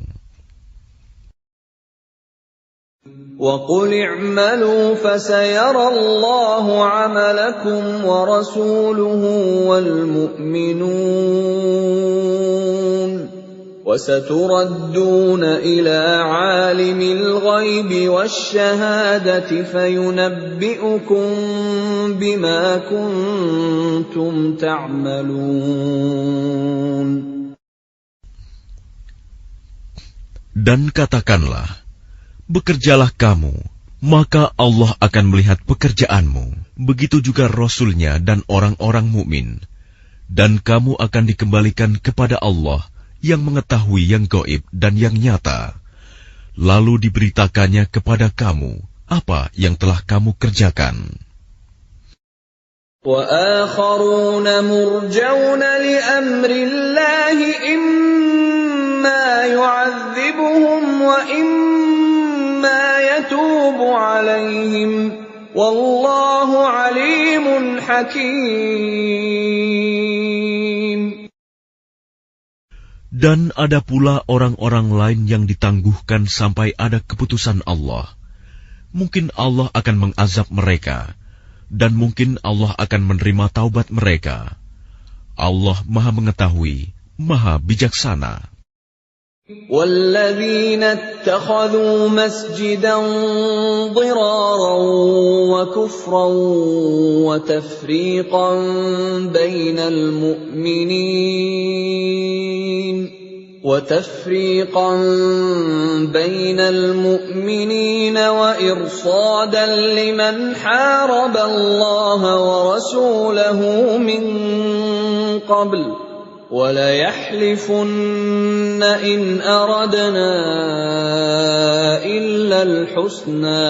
وَقُلِ اعْمَلُوا فَسَيَرَى اللَّهُ عَمَلَكُمْ وَرَسُولُهُ وَالْمُؤْمِنُونَ وَسَتُرَدُّونَ إِلَى عَالِمِ الْغَيْبِ وَالشَّهَادَةِ فَيُنَبِّئُكُم بِمَا كُنتُمْ تَعْمَلُونَ. Dan katakanlah, bekerjalah kamu, maka Allah akan melihat pekerjaanmu. Begitu juga Rasul-Nya dan orang-orang mukmin. Dan kamu akan dikembalikan kepada Allah yang mengetahui yang gaib dan yang nyata, lalu diberitakannya kepada kamu apa yang telah kamu kerjakan. وَآخَرُونَ مُرْجَوْنَ لِأَمْرِ اللَّهِ إِمَّا يُعَذِّبُهُمْ وَإِمَّا يَتُوبُ عَلَيْهِمْ وَاللَّهُ عَلِيمٌ حَكِيمٌ. Dan ada pula orang-orang lain yang ditangguhkan sampai ada keputusan Allah. Mungkin Allah akan mengazab mereka, dan mungkin Allah akan menerima taubat mereka. Allah Maha Mengetahui, Maha Bijaksana. وَالَّذِينَ اتَّخَذُوا مَسْجِدًا ضِرَارًا وَكُفْرًا وَتَفْرِيقًا بَيْنَ الْمُؤْمِنِينَ وَإِرْصَادًا لِمَنْ حَارَبَ اللَّهَ وَرَسُولَهُ مِنْ قَبْلُ وَلَيَحْلِفُنَّ إِنْ أَرَدْنَا إِلَّا الْحُسْنَى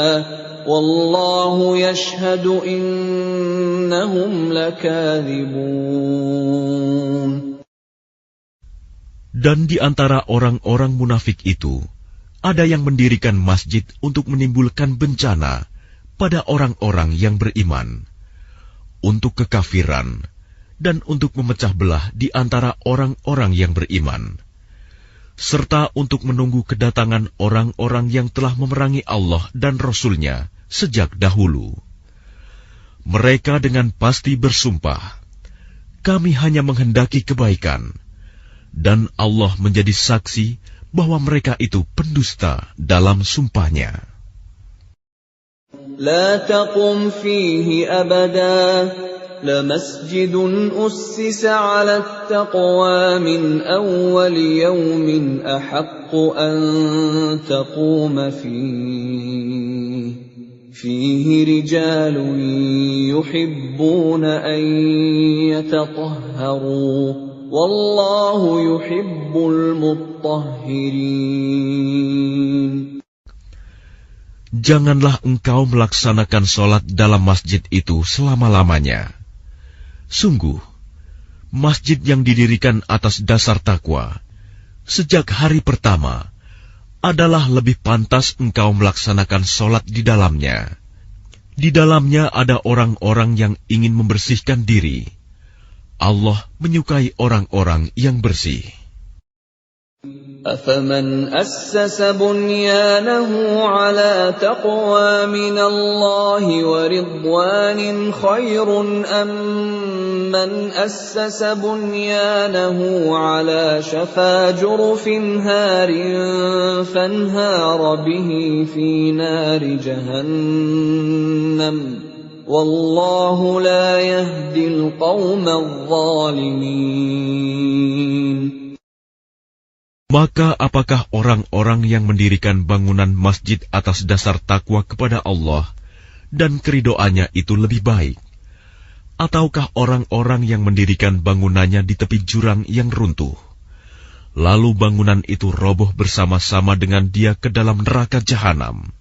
وَاللَّهُ يَشْهَدُ إِنَّهُمْ لَكَاذِبُونَ. Dan di antara orang-orang munafik itu, ada yang mendirikan masjid untuk menimbulkan bencana pada orang-orang yang beriman, untuk kekafiran, dan untuk memecah belah di antara orang-orang yang beriman, serta untuk menunggu kedatangan orang-orang yang telah memerangi Allah dan Rasul-Nya sejak dahulu. Mereka dengan pasti bersumpah, kami hanya menghendaki kebaikan, dan Allah menjadi saksi bahwa mereka itu pendusta dalam sumpahnya. La taqum fihi abada لمسجد أسس على التقوى من أول يوم أحق أن تقوم فيه رجال يحبون أن يتطهروا والله يحب المطهرين. Janganlah engkau melaksanakan sholat dalam masjid itu selama-lamanya. Sungguh, masjid yang didirikan atas dasar takwa sejak hari pertama adalah lebih pantas engkau melaksanakan sholat di dalamnya. Di dalamnya ada orang-orang yang ingin membersihkan diri. Allah menyukai orang-orang yang bersih. أَفَمَنْ أَسَّسَ بُنْيَانَهُ عَلَى تَقْوَى مِنَ اللَّهِ وَرِضْوَانٍ خَيْرٌ أَمْ مَنْ أَسَّسَ بُنْيَانَهُ عَلَى شَفَا جُرُفٍ هَارٍ فَانْهَارَ بِهِ فِي نَارِ جَهَنَّمَ وَاللَّهُ لَا يَهْدِي الْقَوْمَ الظَّالِمِينَ. Maka apakah orang-orang yang mendirikan bangunan masjid atas dasar takwa kepada Allah dan keridoannya itu lebih baik, Ataukah orang-orang yang mendirikan bangunannya di tepi jurang yang runtuh, lalu bangunan itu roboh bersama-sama dengan dia ke dalam neraka jahanam?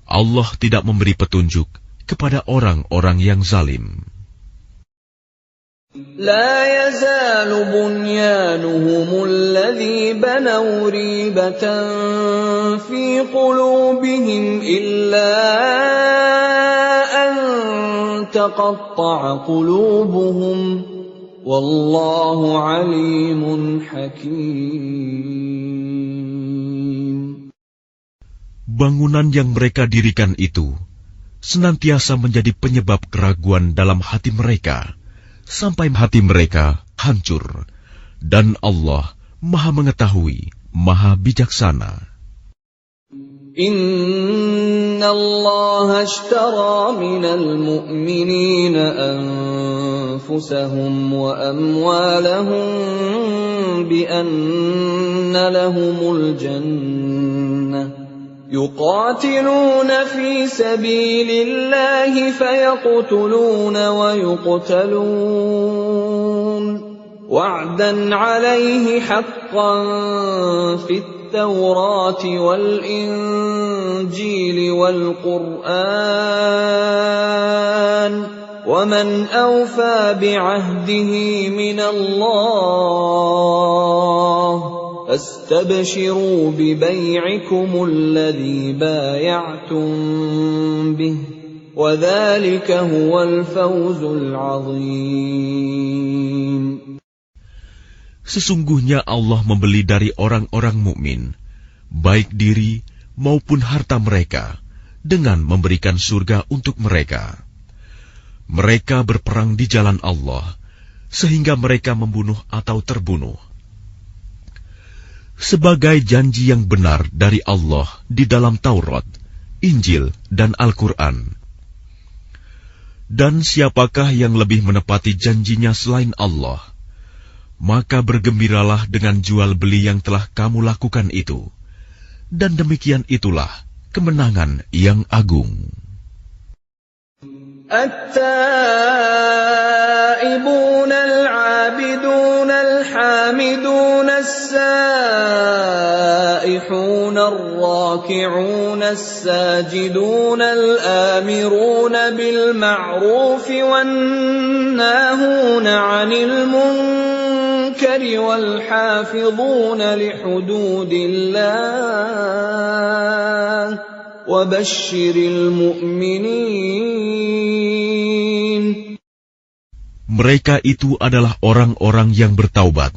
Allah tidak memberi petunjuk kepada orang-orang yang zalim. لا يزال بنيانهم الذي بنوا ريبة في قلوبهم إلا أن تقطع قلوبهم والله عليم حكيم. Bangunan yang mereka dirikan itu senantiasa menjadi penyebab keraguan dalam hati mereka, sampai hati mereka hancur, dan Allah Maha Mengetahui, Maha Bijaksana. Inna Allah ashtara minal mu'minina anfusahum wa amwalahum bi anna lahumul jannah يقاتلون في سبيل الله فيقتلون ويقتلون وعدا عليه حقا في التوراة والإنجيل والقرآن ومن أوفى بعهده من الله فاستبشروا ببيعكم الذي بايعتم به وذلك هو الفوز العظيم. Sesungguhnya Allah membeli dari orang-orang mukmin, baik diri maupun harta mereka, dengan memberikan surga untuk mereka. Mereka berperang di jalan Allah, sehingga mereka membunuh atau terbunuh. Sebagai janji yang benar dari Allah di dalam Taurat, Injil, dan Al-Quran. Dan siapakah yang lebih menepati janjinya selain Allah? Maka bergembiralah dengan jual beli yang telah kamu lakukan itu. Dan demikian itulah kemenangan yang agung. التائبون العابدون الحامدون السائحون الراكعون الساجدون الآمرون بالمعروف والناهون عن المنكر والحافظون لحدود الله وبشر المؤمنين. Mereka itu adalah orang-orang yang bertaubat,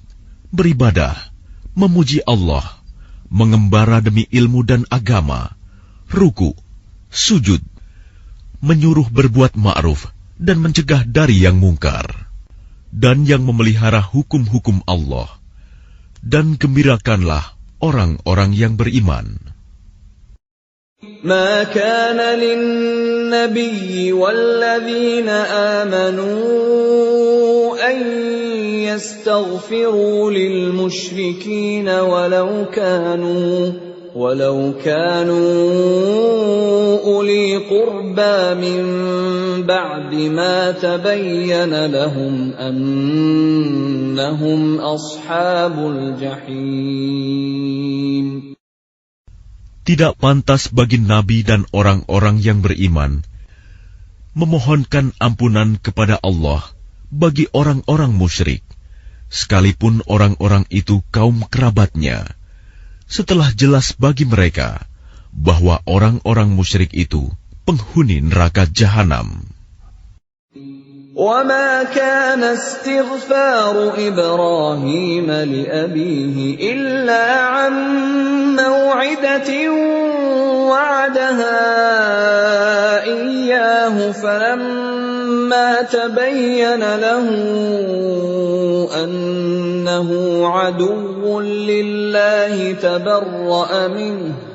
beribadah, memuji Allah, mengembara demi ilmu dan agama, ruku, sujud, menyuruh berbuat ma'ruf dan mencegah dari yang mungkar, dan yang memelihara hukum-hukum Allah. Dan gembirakanlah orang-orang yang beriman. ما كان للنبي والذين آمنوا أن يستغفروا للمشركين ولو كانوا أولي قربى من بعد ما تبين لهم أنهم أصحاب الجحيم. Tidak pantas bagi Nabi dan orang-orang yang beriman memohonkan ampunan kepada Allah bagi orang-orang musyrik, sekalipun orang-orang itu kaum kerabatnya, setelah jelas bagi mereka bahwa orang-orang musyrik itu penghuni neraka jahanam. وَمَا كَانَ اسْتِغْفَارُ إِبْرَاهِيمَ لِأَبِيهِ إِلَّا عَن مَّوْعِدَةٍ وَعَدَهَا إِيَّاهُ فَلَمَّا تَبَيَّنَ لَهُ أَنَّهُ عَدُوٌّ لِّلَّهِ تَبَرَّأَ مِنْهُ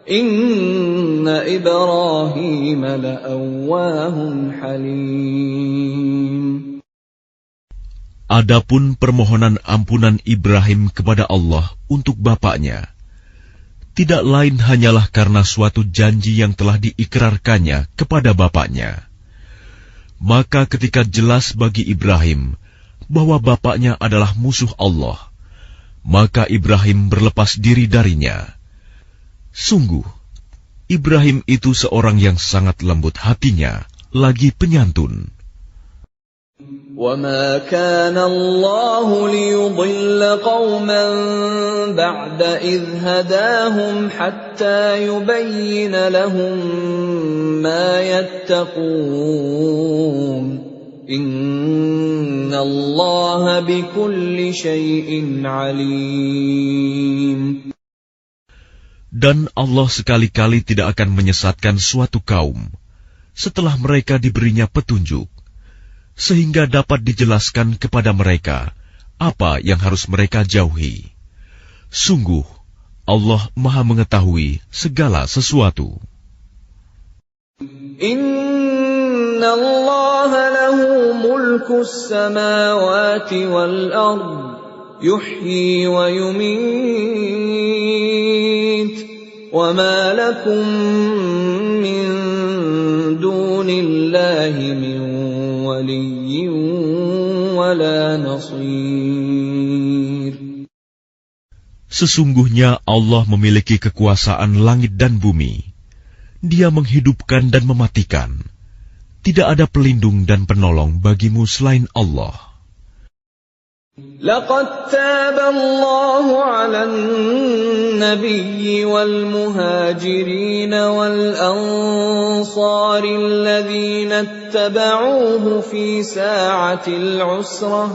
Inna Ibrahim la'awwahun halim. Adapun permohonan ampunan Ibrahim kepada Allah untuk bapaknya, tidak lain hanyalah karena suatu janji yang telah diikrarkannya kepada bapaknya. Maka ketika jelas bagi Ibrahim bahwa bapaknya adalah musuh Allah, maka Ibrahim berlepas diri darinya. Sungguh, Ibrahim itu seorang yang sangat lembut hatinya, lagi penyantun. وَمَا كَانَ اللَّهُ لِيُضِلَّ قَوْمًا بَعْدَ إِذْ هَدَاهُمْ حَتَّى يُبَيِّنَ لَهُم مَّا يَتَّقُونَ إِنَّ اللَّهَ بِكُلِّ شَيْءٍ عَلِيمٌ. Dan Allah sekali-kali tidak akan menyesatkan suatu kaum setelah mereka diberinya petunjuk, sehingga dapat dijelaskan kepada mereka apa yang harus mereka jauhi. Sungguh, Allah Maha mengetahui segala sesuatu. Inna Allah lahu mulkus samawati wal ard, yuhyi wa yumit, wa ma lakum min dunillahi min waliyyin wala nasir. Sesungguhnya Allah memiliki kekuasaan langit dan bumi. Dia menghidupkan dan mematikan. Tidak ada pelindung dan penolong bagimu selain Allah. Laqad taba Allahu 'alan nabiyyi wal muhajirin wal ansari alladhina ittaba'uuhu fi sa'atil 'usrah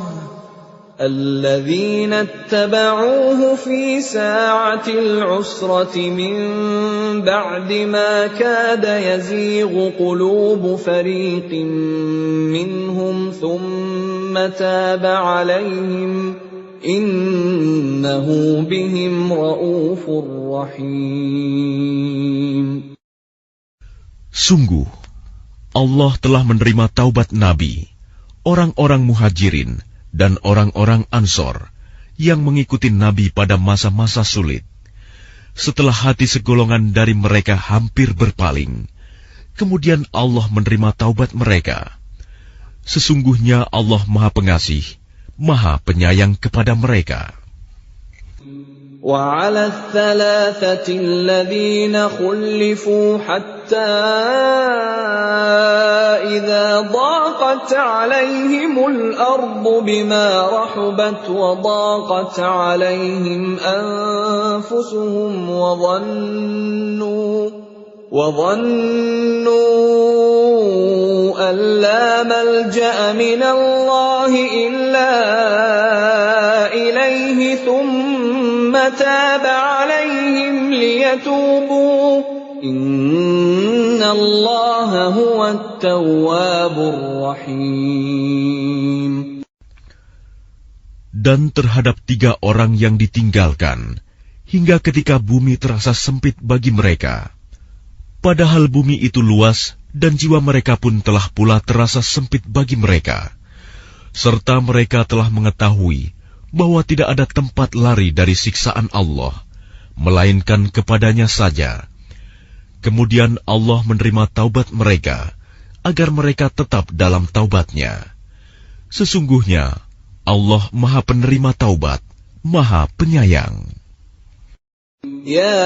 min ba'di ma kada yazighu qulubu fariqin minhum thumma taba 'alayhim innahu bihim ra'ufur rahim. Sungguh, Allah telah menerima taubat Nabi, orang-orang muhajirin dan orang-orang Ansor yang mengikuti Nabi pada masa-masa sulit. Setelah hati segolongan dari mereka hampir berpaling, kemudian Allah menerima taubat mereka. Sesungguhnya Allah Maha Pengasih, Maha Penyayang kepada mereka. وَعَلَى الثَّلَاثَةِ الَّذِينَ خُلِّفُوا حَتَّى إِذَا ضَاقَتْ عَلَيْهِمُ الْأَرْضُ بِمَا رَحُبَتْ وَضَاقَتْ عَلَيْهِمْ أَنفُسُهُمْ وَظَنُّوا أَن لَّا مَلْجَأَ مِنَ اللَّهِ إِلَّا إِلَيْهِ ثُمَّ تَابَ عَلَيْهِمْ لِيَتُوبُوا إِنَّ اللَّهَ هُوَ التَّوَّابُ الرَّحِيمُ. Dan terhadap 3 orang yang ditinggalkan, hingga ketika bumi terasa sempit bagi mereka. Padahal bumi itu luas, dan jiwa mereka pun telah pula terasa sempit bagi mereka. Serta mereka telah mengetahui bahwa tidak ada tempat lari dari siksaan Allah, melainkan kepadanya saja. Kemudian Allah menerima taubat mereka, agar mereka tetap dalam taubatnya. Sesungguhnya Allah Maha Penerima Taubat, Maha Penyayang. يا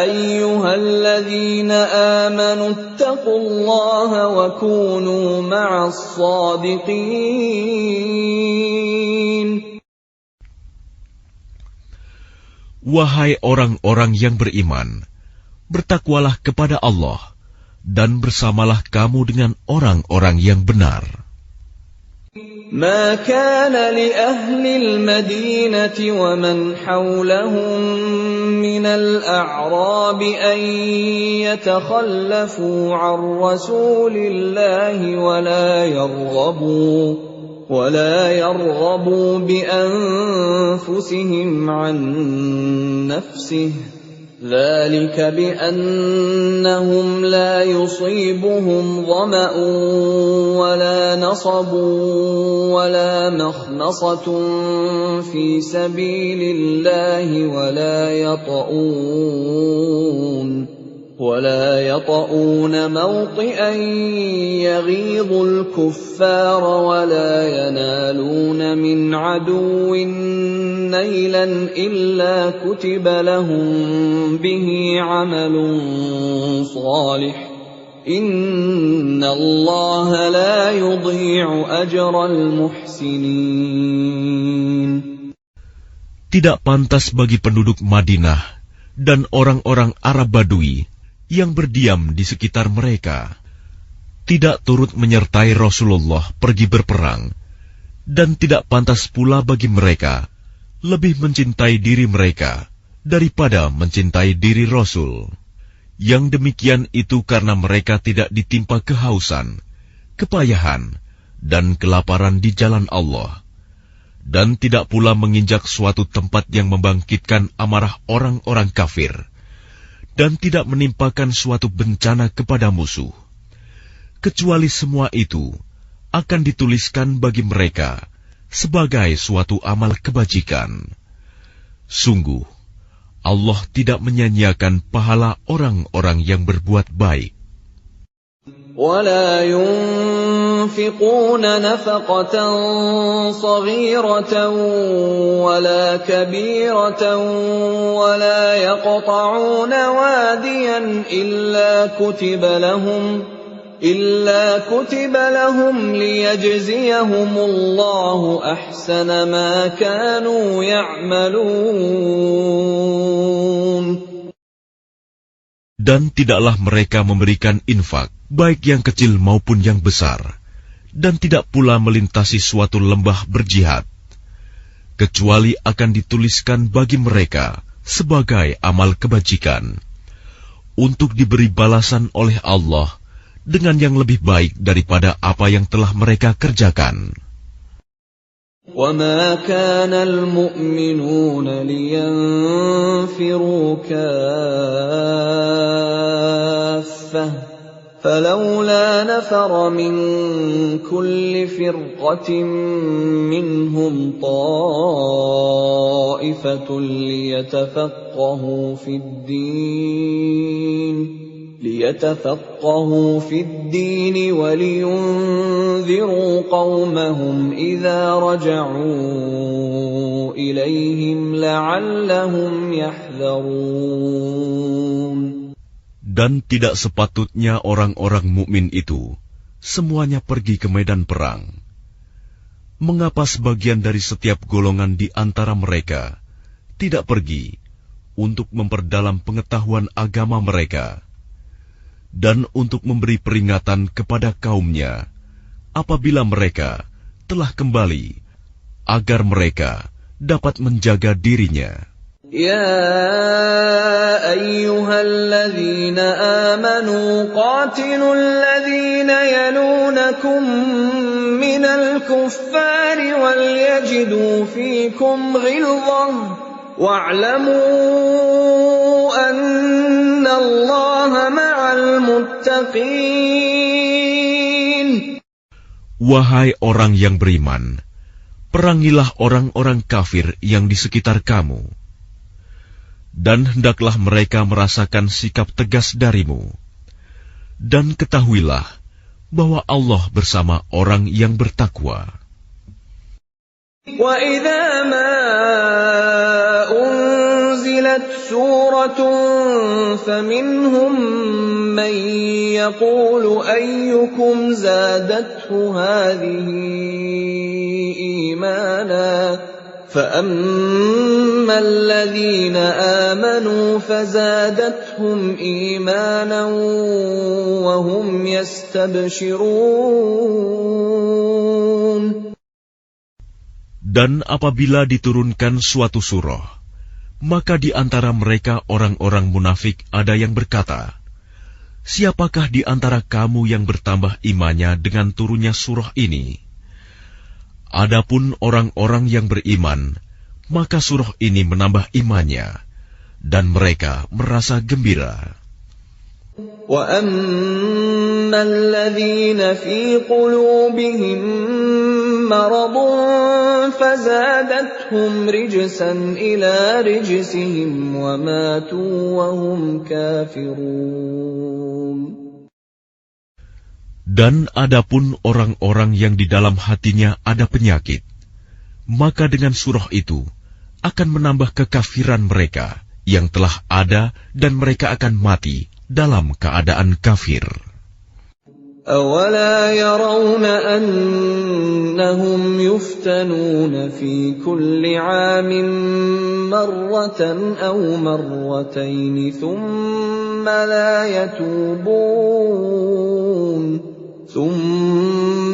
أيها الذين آمنوا اتقوا الله وكونوا مع الصادقين. Wahai orang-orang yang beriman, bertakwalah kepada Allah dan bersamalah kamu dengan orang-orang yang benar. ما كان لأهل المدينة ومن حولهم من الأعراب أن يتخلفوا عن رسول الله ولا يرغبوا بأنفسهم عن نفسه ذلك بأنهم لا يصيبهم ظمأ ولا نصب ولا مخمصة في سبيل الله ولا يطؤون موطئا يغيظ الكفار ولا ينالون من عدو نيلا إلا كتب لهم به عمل صالح إن الله لا يضيع أجر المحسنين. Tidak pantas bagi penduduk Madinah dan orang-orang Arab Badui yang berdiam di sekitar mereka, tidak turut menyertai Rasulullah pergi berperang, dan tidak pantas pula bagi mereka lebih mencintai diri mereka daripada mencintai diri Rasul. Yang demikian itu karena mereka tidak ditimpa kehausan, kepayahan, dan kelaparan di jalan Allah, dan tidak pula menginjak suatu tempat yang membangkitkan amarah orang-orang kafir, dan tidak menimpakan suatu bencana kepada musuh, kecuali semua itu akan dituliskan bagi mereka sebagai suatu amal kebajikan. Sungguh, Allah tidak menyanyiakan pahala orang-orang yang berbuat baik. ولا ينفقون نفقة صغيرة ولا كبيرة ولا يقطعون واديا إلا كتب لهم ليجزيهم الله أحسن ما كانوا يعملون. Dan tidaklah mereka memberikan infak, baik yang kecil maupun yang besar, dan tidak pula melintasi suatu lembah berjihad, kecuali akan dituliskan bagi mereka sebagai amal kebajikan, untuk diberi balasan oleh Allah dengan yang lebih baik daripada apa yang telah mereka kerjakan. وَمَا كَانَ الْمُؤْمِنُونَ لِيَنْفِرُوا كَافَّةً فَلَوْلَا نَفَرَ مِنْ كُلِّ فِرْقَةٍ مِّنْهُمْ طَائِفَةٌ لِيَتَفَقَّهُوا فِي الدِّينِ وَلِيُنذِرُوا قَوْمَهُمْ إِذَا رَجَعُوا إِلَيْهِمْ لَعَلَّهُمْ يَحْذَرُونَ. Dan tidak sepatutnya orang-orang mukmin itu semuanya pergi ke medan perang. Mengapa sebagian dari setiap golongan di antara mereka tidak pergi untuk memperdalam pengetahuan agama mereka, dan untuk memberi peringatan kepada kaumnya apabila mereka telah kembali, agar mereka dapat menjaga dirinya. يا أيها الذين آمنوا قاتلوا الذين يلونكم من الكفار وليجدوا فيكم غلظة واعلموا أن الله مع المتقين. Wahai orang yang beriman, perangilah orang-orang kafir yang di sekitar kamu, dan hendaklah mereka merasakan sikap tegas darimu. Dan ketahuilah bahwa Allah bersama orang yang bertakwa. وَإِذَا مَا أُنْزِلَتْ سُورَةٌ فَمِنْهُمْ مَنْ يَقُولُ أَيُّكُمْ زَادَتْهُ هَذِهِ إِيمَانًا فَأَمَّا الَّذِينَ آمَنُوا فَزَادَتْهُمْ إِيمَانًا وَهُمْ يَسْتَبْشِرُونَ. Dan apabila diturunkan suatu surah, maka di antara mereka orang-orang munafik ada yang berkata, "Siapakah di antara kamu yang bertambah imannya dengan turunnya surah ini?" Adapun orang-orang yang beriman, maka surah ini menambah imannya, dan mereka merasa gembira. وَأَمَّا الَّذِينَ فِي قُلُوبِهِم مرض فزادتهم رجسا إلى رجسهم وماتوا وهم كافرون. Dan adapun orang-orang yang di dalam hatinya ada penyakit, maka dengan surah itu akan menambah kekafiran mereka yang telah ada dan mereka akan mati dalam keadaan kafir. أَوَلَا يَرَوْنَ أَنَّهُمْ يُفْتَنُونَ فِي كُلِّ عَامٍ مَرَّةً أَوْ مَرَّتَيْنِ ثُمَّ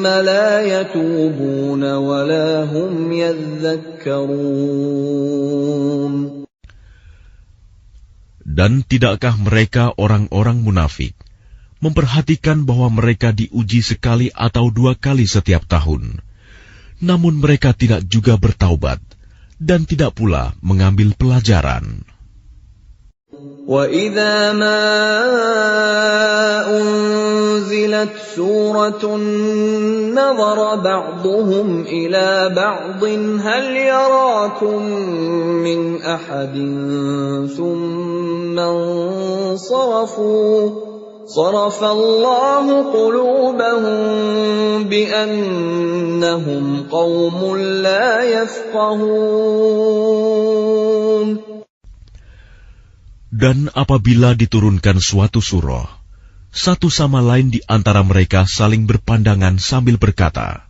لَا يَتُوبُونَ وَلَا هُمْ يَذَّكَّرُونَ. Dan tidakkah mereka orang-orang munafik memperhatikan bahwa mereka diuji sekali atau 2 kali setiap tahun, namun mereka tidak juga bertaubat dan tidak pula mengambil pelajaran. وَإِذَا مَا أُنْزِلَتْ سُورَةٌ نَظَرَ بَعْضُهُمْ إِلَى بَعْضٍ هَلْ يَرَاكُمْ مِنْ أَحَدٍ ثُمَّ انصَرَفُوا صَرَفَ اللَّهُ قُلُوبَهُم بِأَنَّهُمْ قَوْمٌ لَا يَفْقَهُونَ. Dan apabila diturunkan suatu surah, satu sama lain di antara mereka saling berpandangan sambil berkata,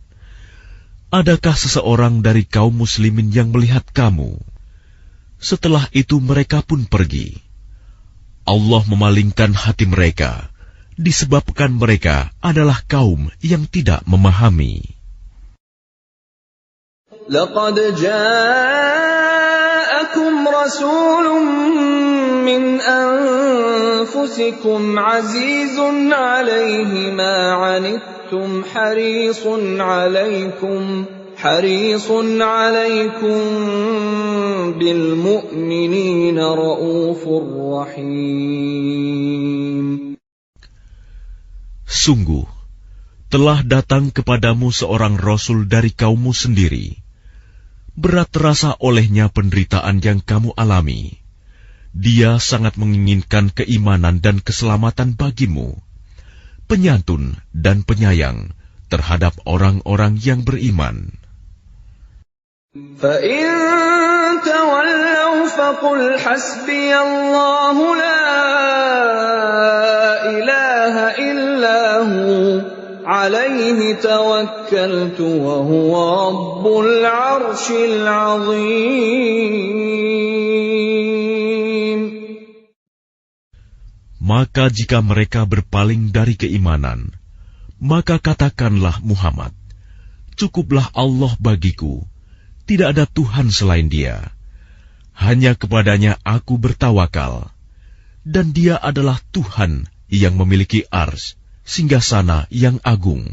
"Adakah seseorang dari kaum muslimin yang melihat kamu?" Setelah itu mereka pun pergi. Allah memalingkan hati mereka, disebabkan mereka adalah kaum yang tidak memahami. لَقَدْ جَاءَكُمْ رَسُولٌ مِّنْ أَنفُسِكُمْ عَزِيزٌ عَلَيْهِ مَا عَنِتُّمْ حَرِيصٌ عَلَيْكُمْ بِالْمُؤْمِنِينَ رَءُوفٌ رَحِيمٌ. Sungguh, telah datang kepadamu seorang Rasul dari kaummu sendiri. Berat terasa olehnya penderitaan yang kamu alami. Dia sangat menginginkan keimanan dan keselamatan bagimu, penyantun dan penyayang terhadap orang-orang yang beriman. فَإِن تَوَلَّوْا فَقُلْ حَسْبِيَ اللَّهُ لَا إِلَٰهَ إِلَّا هُوَ عَلَيْهِ تَوَكَّلْتُ وَهُوَ رَبُّ الْعَرْشِ الْعَظِيمِ. Maka jika mereka berpaling dari keimanan, maka katakanlah Muhammad, "Cukuplah Allah bagiku, tidak ada Tuhan selain Dia. Hanya kepadanya aku bertawakal, dan Dia adalah Tuhan yang memiliki arsy, singgasana yang agung."